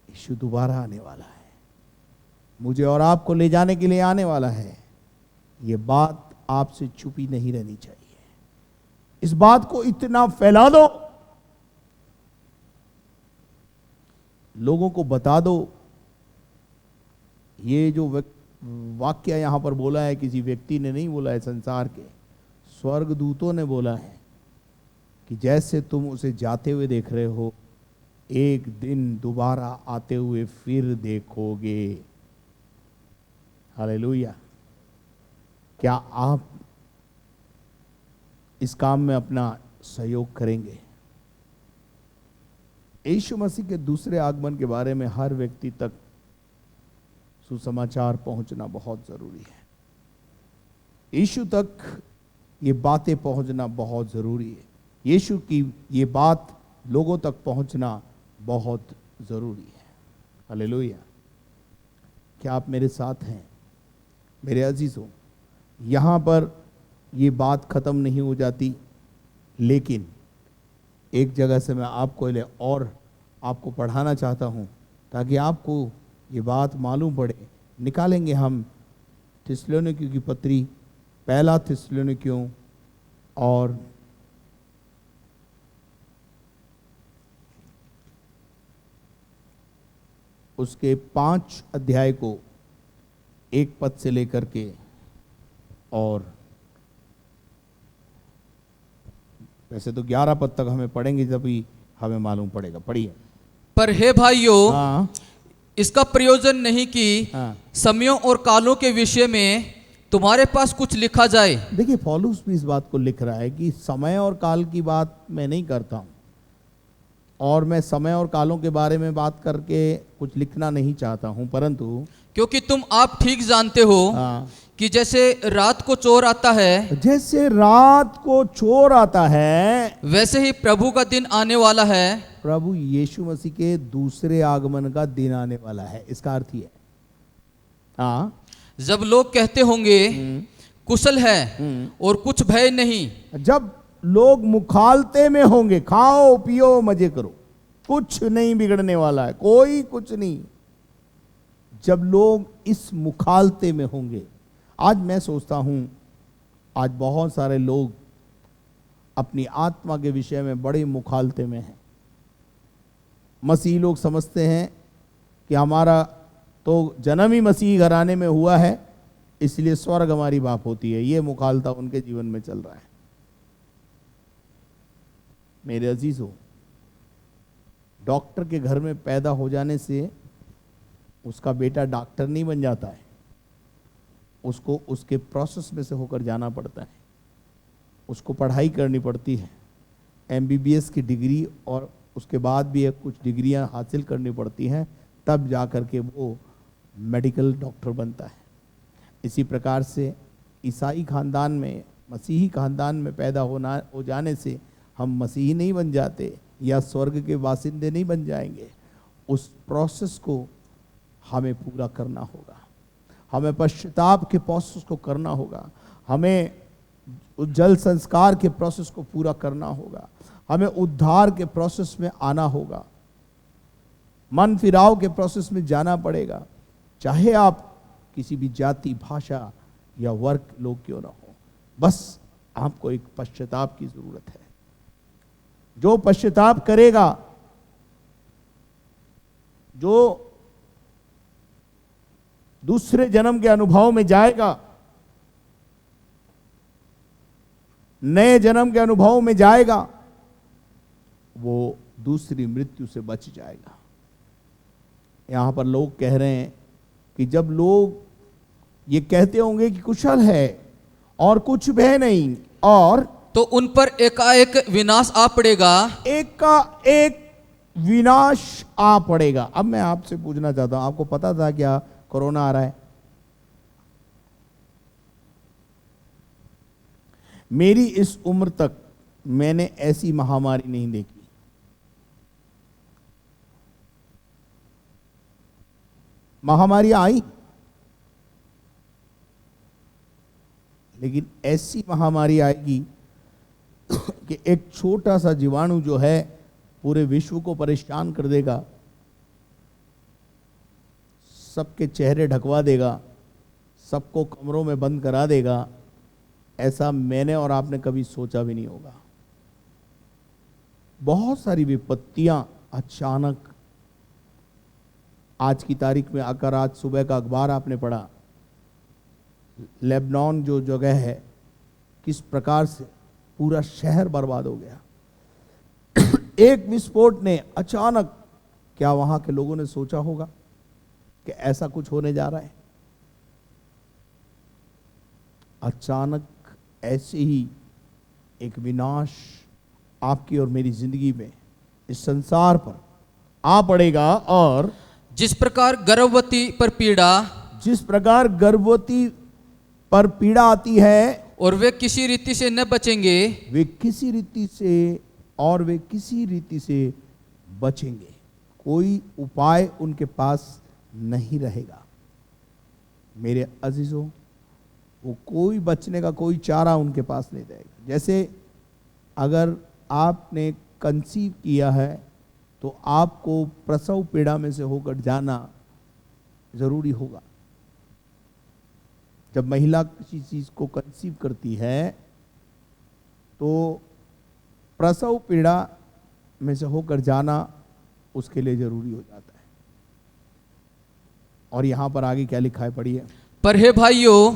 यीशु दोबारा आने वाला है, मुझे और आपको ले जाने के लिए आने वाला है। ये बात आपसे छुपी नहीं रहनी चाहिए। इस बात को इतना फैला दो, लोगों को बता दो। ये जो वाक्य यहां पर बोला है, किसी व्यक्ति ने नहीं बोला है, संसार के स्वर्गदूतों ने बोला है कि जैसे तुम उसे जाते हुए देख रहे हो, एक दिन दोबारा आते हुए फिर देखोगे। हालेलुया। क्या आप इस काम में अपना सहयोग करेंगे? यीशु मसीह के दूसरे आगमन के बारे में हर व्यक्ति तक सुसमाचार पहुंचना बहुत जरूरी है। यीशु तक ये बातें पहुंचना बहुत जरूरी है। यीशु की ये बात लोगों तक पहुंचना बहुत जरूरी है। हालेलुया। क्या आप मेरे साथ हैं? मेरे अजीजों, यहां पर ये बात खत्म नहीं हो जाती, लेकिन एक जगह से मैं आपको पढ़ाना चाहता हूं ताकि आपको ये बात मालूम पड़े। निकालेंगे हम थिस्सलुनीकियों की पत्री, पहला थिस्सलुनीकियों और उसके 5 अध्याय को 1 पद से लेकर के और वैसे तो 11 पद तक हमें पढ़ेंगे, तभी हमें मालूम पड़ेगा। पढ़िए। पर हे भाइयों, हाँ, इसका प्रयोजन नहीं कि हाँ। समयों और कालों के विषय में तुम्हारे पास कुछ लिखा जाए। देखिए, पौलुस भी इस बात को लिख रहा है कि समय और काल की बात मैं नहीं करता हूं, और मैं समय और कालों के बारे में बात करके कुछ लिखना नहीं चाहता हूं, परंतु क्योंकि तुम आप ठीक जानते हो हाँ, कि जैसे रात को चोर आता है, जैसे रात को चोर आता है, वैसे ही प्रभु का दिन आने वाला है। प्रभु यीशु मसीह के दूसरे आगमन का दिन आने वाला है। इसका अर्थ ही है, हाँ, जब लोग कहते होंगे कुशल है और कुछ भय नहीं। जब लोग मुखालते में होंगे, खाओ पियो मजे करो, कुछ नहीं बिगड़ने वाला है, कोई कुछ नहीं। जब लोग इस मुखालते में होंगे, आज मैं सोचता हूं, आज बहुत सारे लोग अपनी आत्मा के विषय में बड़े मुखालते में हैं। मसीही लोग समझते हैं कि हमारा तो जन्म ही मसीही घराने में हुआ है, इसलिए स्वर्ग हमारी बाप होती है। ये मुखालता उनके जीवन में चल रहा है। मेरे अजीजों, डॉक्टर के घर में पैदा हो जाने से उसका बेटा डॉक्टर नहीं बन जाता है, उसको उसके प्रोसेस में से होकर जाना पड़ता है, उसको पढ़ाई करनी पड़ती है, MBBS की डिग्री और उसके बाद भी कुछ डिग्रियां हासिल करनी पड़ती हैं, तब जा कर के वो मेडिकल डॉक्टर बनता है। इसी प्रकार से ईसाई खानदान में, मसीही खानदान में पैदा हो जाने से हम मसीही नहीं बन जाते या स्वर्ग के बासिंदे नहीं बन जाएंगे। उस प्रोसेस को हमें पूरा करना होगा, हमें पश्चाताप के प्रोसेस को करना होगा, हमें जल संस्कार के प्रोसेस को पूरा करना होगा, हमें उद्धार के प्रोसेस में आना होगा, मन फिराव के प्रोसेस में जाना पड़ेगा, चाहे आप किसी भी जाति, भाषा या वर्ग लोग क्यों ना हो। बस आपको एक पश्चाताप की जरूरत है। जो पश्चाताप करेगा, जो दूसरे जन्म के अनुभव में जाएगा, नए जन्म के अनुभव में जाएगा, वो दूसरी मृत्यु से बच जाएगा। यहां पर लोग कह रहे हैं कि जब लोग ये कहते होंगे कि कुशल है और कुछ भय नहीं, और तो उन पर एकाएक विनाश आ पड़ेगा, एक का एक विनाश आ पड़ेगा। अब मैं आपसे पूछना चाहता हूं, आपको पता था क्या कोरोना आ रहा है? मेरी इस उम्र तक मैंने ऐसी महामारी नहीं देखी। महामारी आई, लेकिन ऐसी महामारी आएगी कि एक छोटा सा जीवाणु जो है पूरे विश्व को परेशान कर देगा, सबके चेहरे ढकवा देगा, सबको कमरों में बंद करा देगा। ऐसा मैंने और आपने कभी सोचा भी नहीं होगा। बहुत सारी विपत्तियां अचानक आज की तारीख में आकर, आज सुबह का अखबार आपने पढ़ा, लेबनान जो जगह है किस प्रकार से पूरा शहर बर्बाद हो गया। एक विस्फोट ने अचानक, क्या वहां के लोगों ने सोचा होगा कि ऐसा कुछ होने जा रहा है? अचानक ऐसे ही एक विनाश आपकी और मेरी जिंदगी में, इस संसार पर आ पड़ेगा। और जिस प्रकार गर्भवती पर पीड़ा, जिस प्रकार गर्भवती पर पीड़ा आती है और वे किसी रीति से न बचेंगे, वे किसी रीति से, और वे किसी रीति से बचेंगे। कोई उपाय उनके पास नहीं रहेगा। मेरे अजीजों, वो कोई बचने का कोई चारा उनके पास नहीं रहेगा। जैसे अगर आपने कंसीव किया है तो आपको प्रसव पीड़ा में से होकर जाना जरूरी होगा। जब महिला किसी चीज को कंसीव करती है तो प्रसव पीड़ा में से होकर जाना उसके लिए जरूरी हो जाता है। और यहां पर आगे क्या लिखा है, पढ़िए। पर हे भाइयों,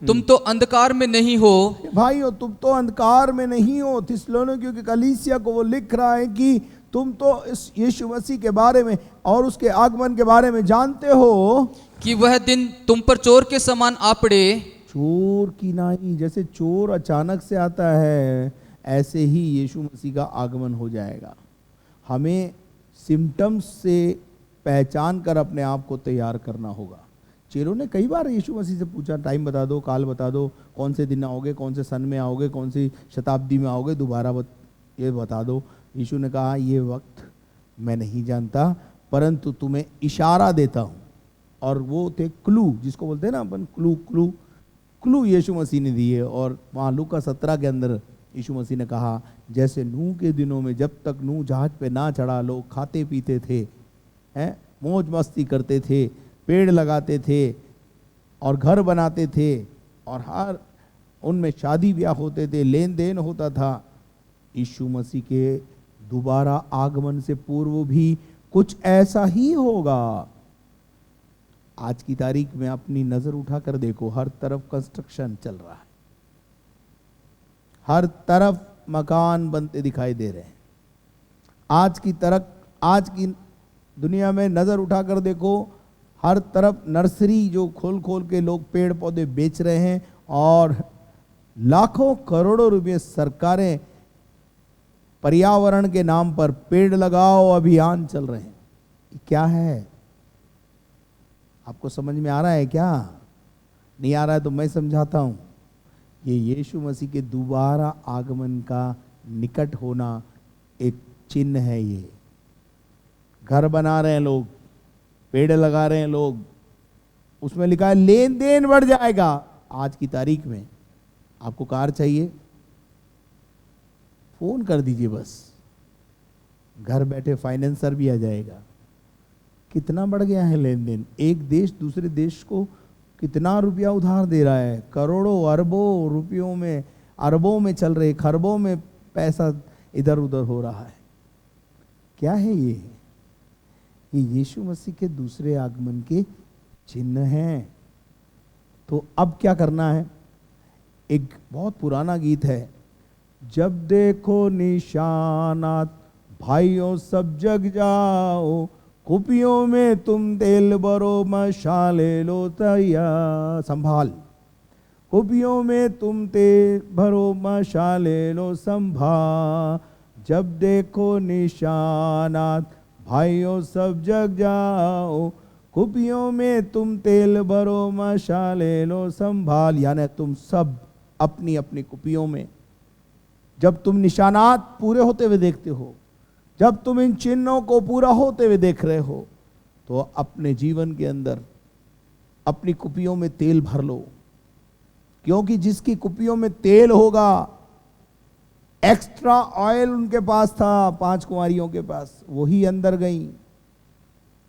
तुम तो अंधकार में नहीं हो। भाइयों, तुम तो अंधकार में नहीं हो। थिस्सलुनीकियों की कलीसिया को वो लिख रहा है कि तुम तो इस यीशु मसीह के बारे में और उसके आगमन के बारे में जानते हो कि वह दिन तुम पर चोर के समान आ पड़े। चोर की नाई, जैसे चोर अचानक से आता है, ऐसे ही यीशु मसीह का आगमन हो जाएगा। हमें सिम्टम्स से पहचान कर अपने आप को तैयार करना होगा। चेलों ने कई बार यीशु मसीह से पूछा, टाइम बता दो, काल बता दो, कौन से दिन आओगे, कौन से सन में आओगे, कौन सी शताब्दी में आओगे, दोबारा ये बता दो। यीशु ने कहा, ये वक्त मैं नहीं जानता, परंतु तुम्हें इशारा देता हूँ। और वो थे क्लू, जिसको बोलते हैं ना अपन, क्लू यीशु मसीह ने दिए। और वहाँ लूका 17 के अंदर यीशु मसीह ने कहा, जैसे नूह के दिनों में जब तक नूह जहाज पे ना चढ़ा, लोग खाते पीते थे, हैं, मौज मस्ती करते थे, पेड़ लगाते थे और घर बनाते थे, और हर उनमें शादी ब्याह होते थे, लेन देन होता था। यीशु मसीह के दोबारा आगमन से पूर्व भी कुछ ऐसा ही होगा। आज की तारीख में अपनी नजर उठाकर देखो, हर तरफ कंस्ट्रक्शन चल रहा है, हर तरफ मकान बनते दिखाई दे रहे हैं। आज की दुनिया में नजर उठाकर देखो, हर तरफ नर्सरी जो खोल खोल के लोग पेड़ पौधे बेच रहे हैं, और लाखों करोड़ों रुपए सरकारें पर्यावरण के नाम पर पेड़ लगाओ अभियान चल रहे हैं। क्या है? आपको समझ में आ रहा है क्या? नहीं आ रहा है तो मैं समझाता हूं। ये यीशु मसीह के दोबारा आगमन का निकट होना एक चिन्ह है। ये घर बना रहे हैं लोग, पेड़ लगा रहे हैं लोग, उसमें लिखा है लेन देन बढ़ जाएगा। आज की तारीख में आपको कार चाहिए, फोन कर दीजिए, बस घर बैठे फाइनेंसर भी आ जाएगा। कितना बढ़ गया है लेन देन। एक देश दूसरे देश को कितना रुपया उधार दे रहा है, करोड़ों अरबों रुपयों में, अरबों में चल रहे, खरबों में पैसा इधर उधर हो रहा है। क्या है ये यीशु मसीह के दूसरे आगमन के चिन्ह हैं। तो अब क्या करना है? एक बहुत पुराना गीत है, जब देखो निशानात भाइयों सब जग जाओ, कुपियों में तुम तेल भरो मशाले लो तैयार, संभाल। कुपियों में तुम तेल भरो मशाले लो संभाल, जब देखो निशानात भाइयों सब जग जाओ, कुपियों में तुम तेल भरो मशाले लो संभाल। यानी तुम सब अपनी अपनी कुपियों में, जब तुम निशानात पूरे होते हुए देखते हो, जब तुम इन चिन्हों को पूरा होते हुए देख रहे हो, तो अपने जीवन के अंदर अपनी कुपियों में तेल भर लो। क्योंकि जिसकी कुपियों में तेल होगा, एक्स्ट्रा ऑयल उनके पास था 5 कुंवारियों के पास, वही अंदर गई।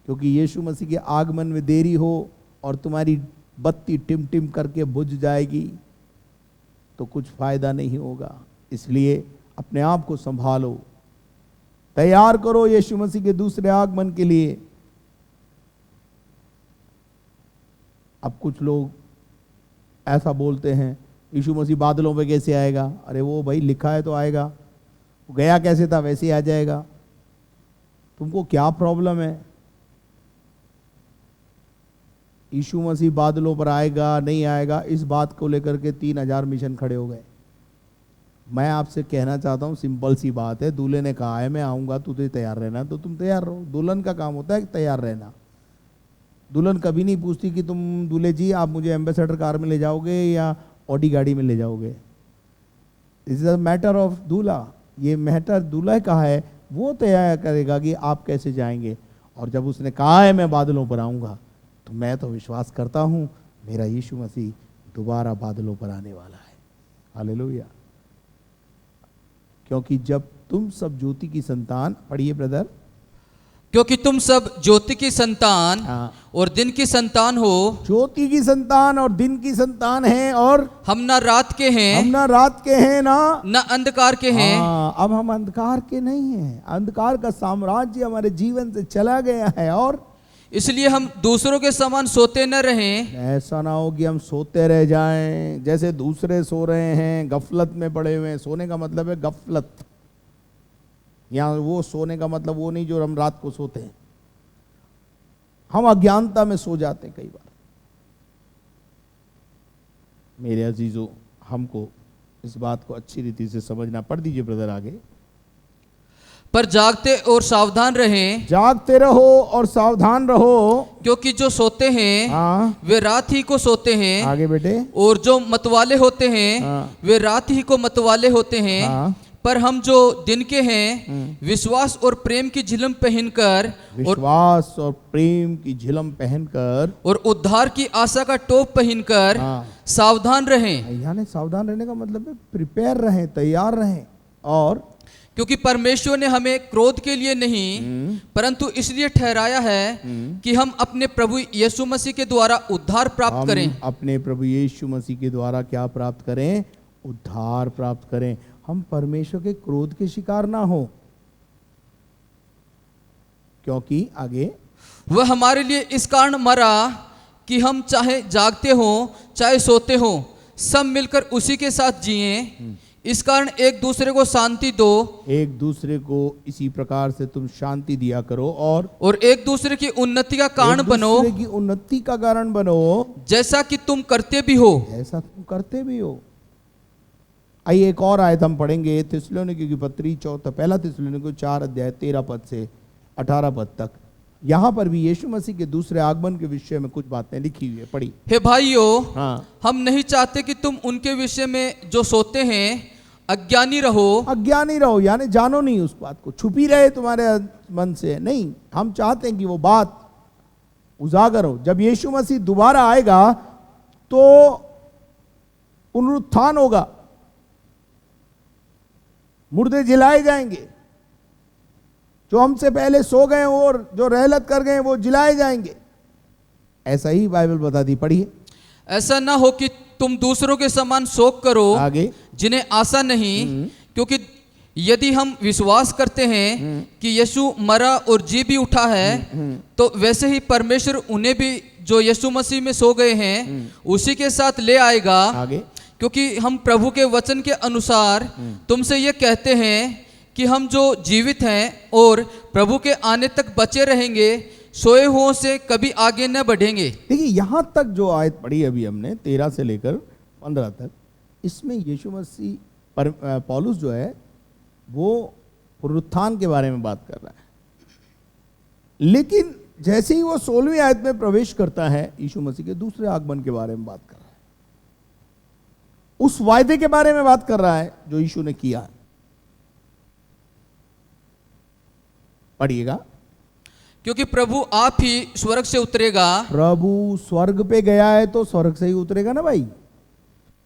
क्योंकि यीशु मसीह के आगमन में देरी हो और तुम्हारी बत्ती टिम टिम करके बुझ जाएगी तो कुछ फायदा नहीं होगा। इसलिए अपने आप को संभालो, तैयार करो यीशु मसीह के दूसरे आगमन के लिए। अब कुछ लोग ऐसा बोलते हैं, यीशु मसीह बादलों पे कैसे आएगा? अरे वो भाई लिखा है तो आएगा, वो गया कैसे था वैसे ही आ जाएगा। तुमको क्या प्रॉब्लम है? यीशु मसीह बादलों पर आएगा नहीं आएगा, इस बात को लेकर के 3000 मिशन खड़े हो गए। मैं आपसे कहना चाहता हूँ, सिंपल सी बात है, दूल्हे ने कहा है मैं आऊँगा, तुझे तैयार रहना, तो तुम तैयार रहो। दुल्हन का काम होता है तैयार रहना। दुल्हन कभी नहीं पूछती कि तुम दूल्हे जी आप मुझे एम्बेसडर कार में ले जाओगे या ऑडी गाड़ी में ले जाओगे। This is a matter of दूल्हा। ये मैटर दूल्हा का है, वो तैयार करेगा कि आप कैसे जाएंगे। और जब उसने कहा है मैं बादलों पर आऊँगा, तो मैं तो विश्वास करता हूँ मेरा यीशु मसीह दोबारा बादलों पर आने वाला है। हालेलुया। क्योंकि जब तुम सब ज्योति की संतान, पढ़िए ब्रदर, क्योंकि तुम सब ज्योति की संतान और दिन की संतान हो। ज्योति की संतान और दिन की संतान हैं, और हम ना रात के हैं, हम ना रात के हैं ना अंधकार के हैं। अब हम अंधकार के नहीं हैं। अंधकार का साम्राज्य हमारे जीवन से चला गया है, और इसलिए हम दूसरों के समान सोते न रहें। ऐसा ना हो कि हम सोते रह जाएं जैसे दूसरे सो रहे हैं, गफलत में पड़े हुए हैं। सोने का मतलब है गफलत। यहाँ वो सोने का मतलब वो नहीं जो हम रात को सोते हैं। हम अज्ञानता में सो जाते हैं कई बार। मेरे अजीजों, हमको इस बात को अच्छी रीति से समझना। पढ़ दीजिए ब्रदर आगे। पर जागते और सावधान रहें। जागते रहो और सावधान रहो, क्योंकि जो सोते हैं वे रात ही को सोते हैं। आगे बेटे। और जो मतवाले होते हैं वे रात ही को मतवाले होते हैं। पर हम जो दिन के हैं विश्वास और प्रेम की झिलम पहनकर, विश्वास और प्रेम की झिलम पहनकर और उद्धार की आशा का टोप पहनकर सावधान रहें। यानी सावधान रहने का मतलब है प्रिपेयर रहें, तैयार रहें। और क्योंकि परमेश्वर ने हमें क्रोध के लिए नहीं परंतु इसलिए ठहराया है कि हम अपने प्रभु यीशु मसीह के द्वारा उद्धार प्राप्त करें। अपने प्रभु यीशु मसीह के द्वारा क्या प्राप्त करें? उद्धार प्राप्त करें। हम परमेश्वर के क्रोध के शिकार ना हो। क्योंकि आगे वह हमारे लिए इस कारण मरा कि हम चाहे जागते हो चाहे सोते हो सब मिलकर उसी के साथ जिएं। इस कारण एक दूसरे को शांति दो। एक दूसरे को इसी प्रकार से तुम शांति दिया करो, और एक दूसरे की उन्नति का कारण बनो। एक दूसरे की उन्नति का कारण बनो, जैसा कि तुम करते भी हो। ऐसा तुम करते भी हो। आइए एक और आयत हम पढ़ेंगे, थिस्सलुनीकियों की पत्री 1 थिस्सलुनीकियों 4 अध्याय 13 पद से 18 पद तक। यहाँ पर भी यीशु मसीह के दूसरे आगमन के विषय में कुछ बातें लिखी हुई है। पढ़ी। हे भाइयों, हाँ। हम नहीं चाहते कि तुम उनके विषय में जो सोते हैं अज्ञानी रहो। अज्ञानी रहो यानी जानो नहीं उस बात को, छुपी रहे तुम्हारे मन से नहीं। हम चाहते हैं कि वो बात उजागर हो। जब यीशु मसीह दोबारा आएगा तो पुनरुत्थान होगा, मुर्दे जिलाए जाएंगे। जो हमसे पहले सो गए और जो रहलत कर गए वो जिलाए जाएंगे। ऐसा ही बाइबल बताती। पढ़िए। ऐसा ना हो कि तुम दूसरों के समान शोक करो आगे। जिन्हें आशा नहीं, क्योंकि यदि हम विश्वास करते हैं कि यीशु मरा और जी भी उठा है, तो वैसे ही परमेश्वर उन्हें भी जो यीशु मसीह में सो गए हैं उसी के साथ ले आएगा। आगे क्योंकि हम प्रभु के वचन के अनुसार तुमसे ये कहते हैं कि हम जो जीवित हैं और प्रभु के आने तक बचे रहेंगे, सोए हुओं से कभी आगे न बढ़ेंगे। देखिए यहां तक जो आयत पढ़ी अभी हमने 13 से लेकर 15 तक, इसमें यीशु मसीह पौलुस जो है वो पुनरुत्थान के बारे में बात कर रहा है। लेकिन जैसे ही वो 16वीं आयत में प्रवेश करता है, यीशु मसीह के दूसरे आगमन के बारे में बात कर रहा है, उस वायदे के बारे में बात कर रहा है जो यीशु ने किया है। पढ़िएगा। क्योंकि प्रभु आप ही स्वर्ग से उतरेगा। प्रभु स्वर्ग पे गया है तो स्वर्ग से ही उतरेगा ना भाई।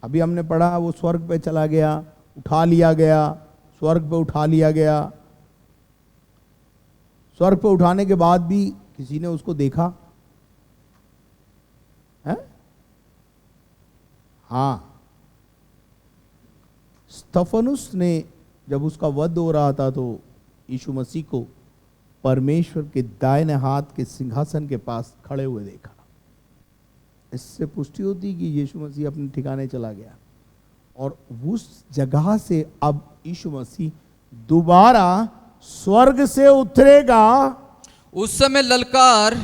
अभी हमने पढ़ा वो स्वर्ग पे चला गया, उठा लिया गया, स्वर्ग पे उठा लिया गया। स्वर्ग पे उठाने के बाद भी किसी ने उसको देखा है? हाँ, स्तफनुस ने जब उसका वध हो रहा था तो यीशु मसीह को परमेश्वर के दाहिने हाथ के सिंहासन के पास खड़े हुए देखा। इससे पुष्टि होती कि यीशु मसीह अपने ठिकाने चला गया, और उस जगह से अब यीशु मसीह दोबारा स्वर्ग से उतरेगा। उस समय ललकार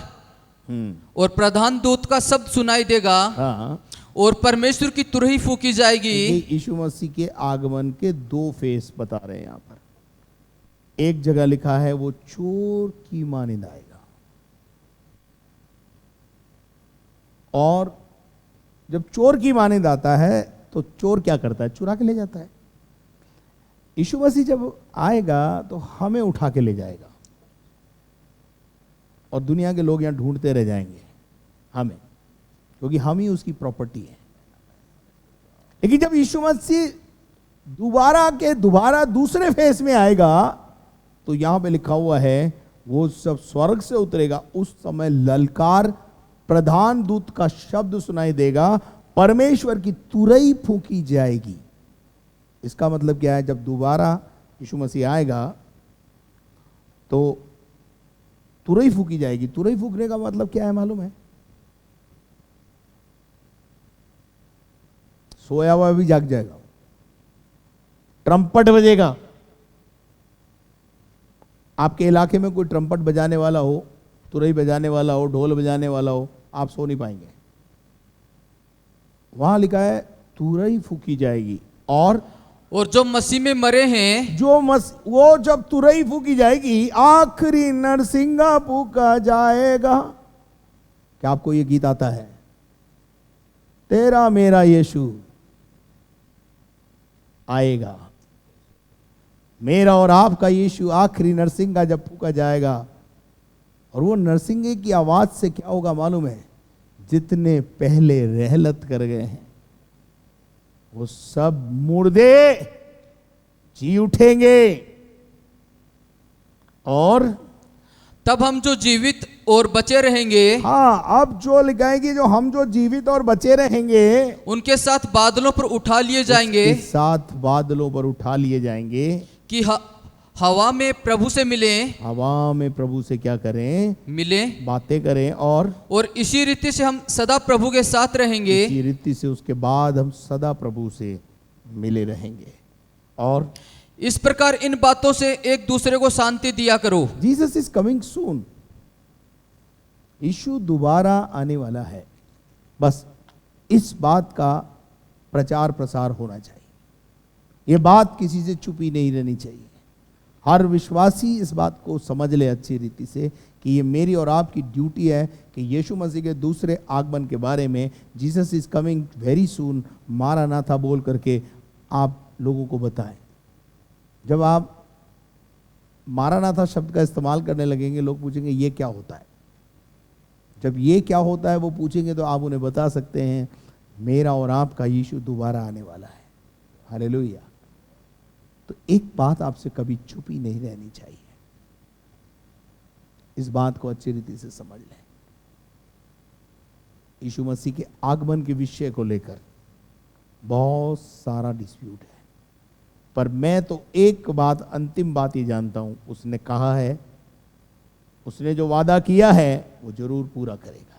और प्रधान दूत का शब्द सुनाई देगा। हाँ, और परमेश्वर की तुरही फूकी जाएगी। यीशु मसीह के आगमन के दो फेस बता रहे हैं यहां पर। एक जगह लिखा है वो चोर की मानिंद आएगा, और जब चोर की मानिंद आता है तो चोर क्या करता है? चुरा के ले जाता है। यीशु मसीह जब आएगा तो हमें उठा के ले जाएगा, और दुनिया के लोग यहां ढूंढते रह जाएंगे हमें, क्योंकि हम ही उसकी प्रॉपर्टी है। लेकिन जब यीशु मसीह दोबारा दूसरे फेस में आएगा तो यहां पे लिखा हुआ है वो सब स्वर्ग से उतरेगा। उस समय ललकार, प्रधान दूत का शब्द सुनाई देगा, परमेश्वर की तुरही फूंकी जाएगी। इसका मतलब क्या है? जब दोबारा यीशु मसीह आएगा तो तुरही फूंकी जाएगी। तुरही फूंकने का मतलब क्या है मालूम है? सोया हुआ भी जाग जाएगा, ट्रम्पट बजेगा। आपके इलाके में कोई ट्रम्पट बजाने वाला हो, तुरही बजाने वाला हो, ढोल बजाने वाला हो, आप सो नहीं पाएंगे। वहां लिखा है तुरही फूकी जाएगी, और जो मसीह में मरे हैं, वो जब तुरही फूकी जाएगी, आखिरी नरसिंगा फूका जाएगा। क्या आपको ये गीत आता है? तेरा मेरा यीशु आएगा, मेरा और आपका यीशु आखिरी नरसिंगा जब फूका जाएगा। और वो नरसिंगे की आवाज से क्या होगा मालूम है? जितने पहले रहलत कर गए हैं वो सब मुर्दे जी उठेंगे, और तब हम जो जीवित और बचे रहेंगे, हाँ, अब जो लिखाएगी, जो हम जो जीवित और बचे रहेंगे उनके साथ बादलों पर उठा लिए जाएंगे। उसके साथ बादलों पर उठा लिए जाएंगे कि हवा में प्रभु से मिले। हवा में प्रभु से क्या करें? मिले, बातें करें, और इसी रीति से हम सदा प्रभु के साथ रहेंगे। इसी रीति से उसके बाद हम सदा प्रभु से मिले रहेंगे। और इस प्रकार इन बातों से एक दूसरे को शांति दिया करो। Jesus is coming soon. Yeshu दोबारा आने वाला है, बस इस बात का प्रचार प्रसार होना चाहिए। ये बात किसी से छुपी नहीं रहनी चाहिए। हर विश्वासी इस बात को समझ ले अच्छी रीति से कि ये मेरी और आपकी ड्यूटी है कि यीशु मसीह के दूसरे आगमन के बारे में, Jesus is coming very soon, मारानाथा बोल करके आप लोगों को बताएं। जब आप मारानाथा शब्द का इस्तेमाल करने लगेंगे, लोग पूछेंगे ये क्या होता है। जब ये क्या होता है वो पूछेंगे तो आप उन्हें बता सकते हैं मेरा और आपका यीशु दोबारा आने वाला है। हालेलुया। तो एक बात आपसे कभी छुपी नहीं रहनी चाहिए, इस बात को अच्छी रीति से समझ लें। यीशु मसीह के आगमन के विषय को लेकर बहुत सारा डिस्प्यूट है, पर मैं तो एक बात, अंतिम बात ही जानता हूं, उसने कहा है, उसने जो वादा किया है वो जरूर पूरा करेगा।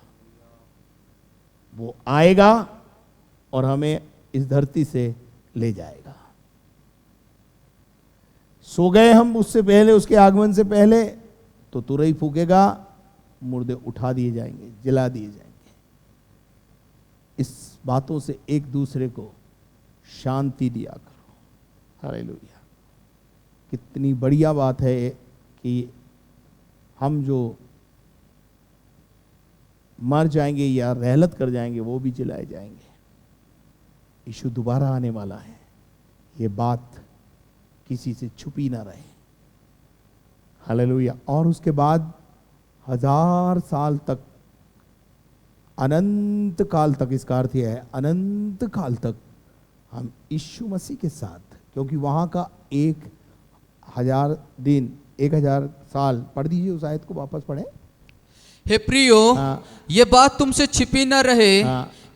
वो आएगा और हमें इस धरती से ले जाएगा। सो गए हम उससे पहले, उसके आगमन से पहले, तो तुरही फूकेगा, मुर्दे उठा दिए जाएंगे, जला दिए जाएंगे। इस बातों से एक दूसरे को शांति दिया करो। हालेलुया। कितनी बढ़िया बात है कि हम जो मर जाएंगे या रहलत कर जाएंगे वो भी जलाए जाएंगे। यीशु दोबारा आने वाला है, ये बात किसी से छुपी ना रहे। हालेलुया। और उसके बाद 1000 साल तक, अनंत काल तक, इसका अर्थ यह है अनंत काल तक हम यीशु मसीह के साथ, क्योंकि वहां का 1000 दिन, 1000 साल, पढ़ दीजिए उस आयत को, वापस पढ़े। हे प्रियो, ये बात तुमसे छिपी न रहे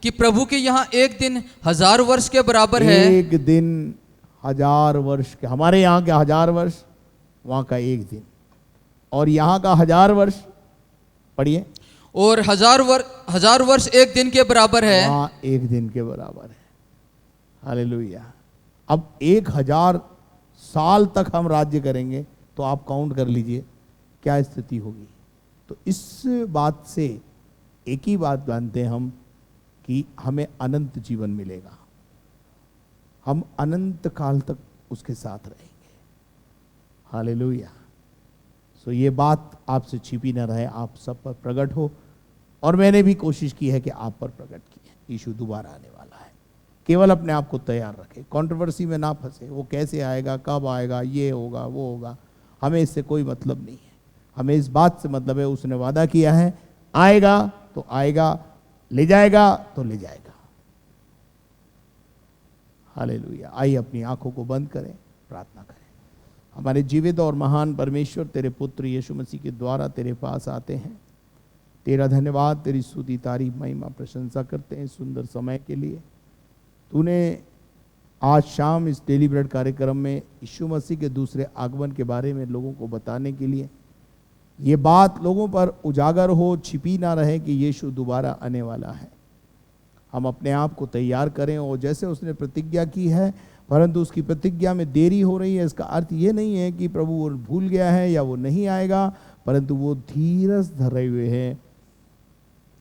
कि प्रभु के यहाँ एक दिन 1000 वर्ष के बराबर है। एक दिन 1000 वर्ष के, हमारे यहाँ के 1000 वर्ष, वहां का एक दिन, और यहाँ का 1000 वर्ष, पढ़िए। और 1000 वर्ष एक दिन के बराबर है। वहां एक दिन के बराबर है। हालेलुया। अब 1000 साल तक हम राज्य करेंगे, तो आप काउंट कर लीजिए क्या स्थिति होगी। तो इस बात से एक ही बात जानते हैं हम कि हमें अनंत जीवन मिलेगा, हम अनंत काल तक उसके साथ रहेंगे। हालेलुया। सो ये बात आपसे छिपी न रहे, आप सब पर प्रकट हो, और मैंने भी कोशिश की है कि आप पर प्रकट की है। यीशु दोबारा आने वाला है, केवल अपने आप को तैयार रखें, कंट्रोवर्सी में ना फंसे। वो कैसे आएगा, कब आएगा, ये होगा, वो होगा, हमें इससे कोई मतलब नहीं है। हमें इस बात से मतलब है, उसने वादा किया है, आएगा तो आएगा, ले जाएगा तो ले जाएगा। हालेलुया। आइए अपनी आंखों को बंद करें, प्रार्थना करें। हमारे जीवित और महान परमेश्वर, तेरे पुत्र यीशु मसीह के द्वारा तेरे पास आते हैं। तेरा धन्यवाद, तेरी स्तुति, तारीफ, महिमा, प्रशंसा करते हैं सुंदर समय के लिए। तूने आज शाम इस डेली ब्रेड कार्यक्रम में यीशु मसीह के दूसरे आगमन के बारे में लोगों को बताने के लिए, ये बात लोगों पर उजागर हो, छिपी ना रहे कि यीशु दोबारा आने वाला है। हम अपने आप को तैयार करें, और जैसे उसने प्रतिज्ञा की है, परंतु उसकी प्रतिज्ञा में देरी हो रही है, इसका अर्थ ये नहीं है कि प्रभु वो भूल गया है या वो नहीं आएगा, परंतु वो धीरज धरे हुए हैं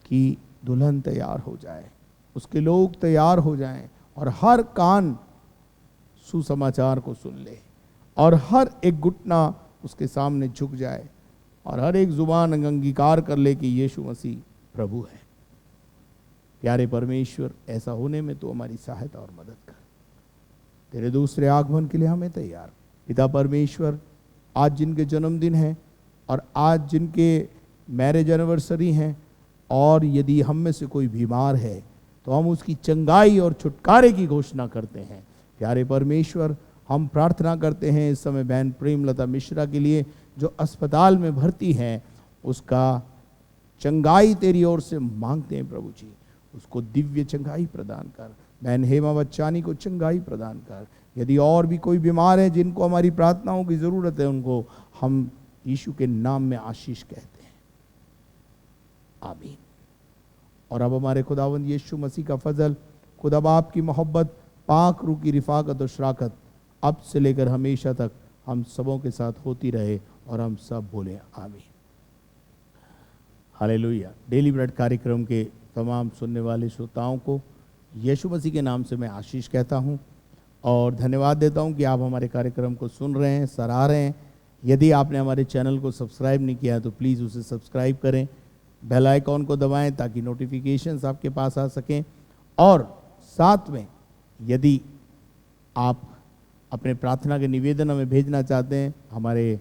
कि दुल्हन तैयार हो जाए, उसके लोग तैयार हो जाएं, और हर कान सुसमाचार को सुन ले, और हर एक घुटना उसके सामने झुक जाए, और हर एक जुबान अंगीकार कर ले कि यीशु मसीह प्रभु है। प्यारे परमेश्वर, ऐसा होने में तो हमारी सहायता और मदद कर। तेरे दूसरे आगमन के लिए हमें तैयार। पिता परमेश्वर, आज जिनके जन्मदिन है और आज जिनके मैरिज एनिवर्सरी हैं, और यदि हम में से कोई बीमार है तो हम उसकी चंगाई और छुटकारे की घोषणा करते हैं। प्यारे परमेश्वर, हम प्रार्थना करते हैं इस समय बहन प्रेमलता मिश्रा के लिए, जो अस्पताल में भर्ती हैं, उसका चंगाई तेरी ओर से मांगते हैं प्रभु जी। उसको दिव्य चंगाई प्रदान कर। बहन हेमा बच्चानी को चंगाई प्रदान कर। यदि और भी कोई बीमार है जिनको हमारी प्रार्थनाओं की ज़रूरत है, उनको हम यीशु के नाम में आशीष कहते हैं। आमीन। और अब हमारे खुदावंद यीशु मसीह का फजल, खुदा बाप की मोहब्बत, पाक रूह की रिफाकत और शराकत अब से लेकर हमेशा तक हम सबों के साथ होती रहे, और हम सब बोले आमीन। हालेलुया। डेली ब्रेड कार्यक्रम के तमाम सुनने वाले श्रोताओं को यीशु मसीह के नाम से मैं आशीष कहता हूं, और धन्यवाद देता हूं कि आप हमारे कार्यक्रम को सुन रहे हैं, सराह रहे हैं। यदि आपने हमारे चैनल को सब्सक्राइब नहीं किया तो प्लीज़ उसे सब्सक्राइब करें, बेल आइकॉन को दबाएं ताकि नोटिफिकेशंस आपके पास आ सकें। और साथ में यदि आप अपने प्रार्थना के निवेदन हमें भेजना चाहते हैं, हमारे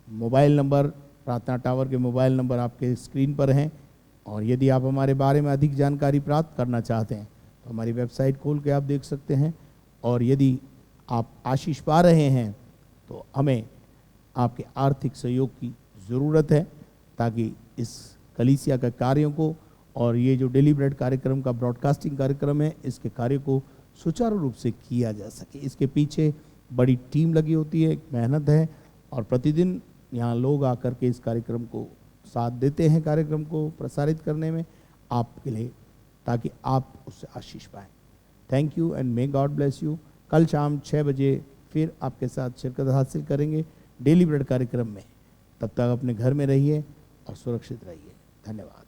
मोबाइल नंबर, प्रार्थना टावर के मोबाइल नंबर आपके स्क्रीन पर हैं। और यदि आप हमारे बारे में अधिक जानकारी प्राप्त करना चाहते हैं तो हमारी वेबसाइट खोल के आप देख सकते हैं। और यदि आप आशीष पा रहे हैं तो हमें आपके आर्थिक सहयोग की ज़रूरत है, ताकि इस कलीसिया के कार्यों को, और ये जो डेली ब्रेड कार्यक्रम का ब्रॉडकास्टिंग कार्यक्रम है, इसके कार्य को सुचारू रूप से किया जा सके। इसके पीछे बड़ी टीम लगी होती है, एक मेहनत है, और प्रतिदिन यहाँ लोग आकर के इस कार्यक्रम को साथ देते हैं, कार्यक्रम को प्रसारित करने में आपके लिए, ताकि आप उससे आशीष पाएँ। Thank you and may God bless you. कल शाम 6 बजे फिर आपके साथ शिरकत हासिल करेंगे डेली ब्रेड कार्यक्रम में। तब तक अपने घर में रहिए और सुरक्षित रहिए। धन्यवाद।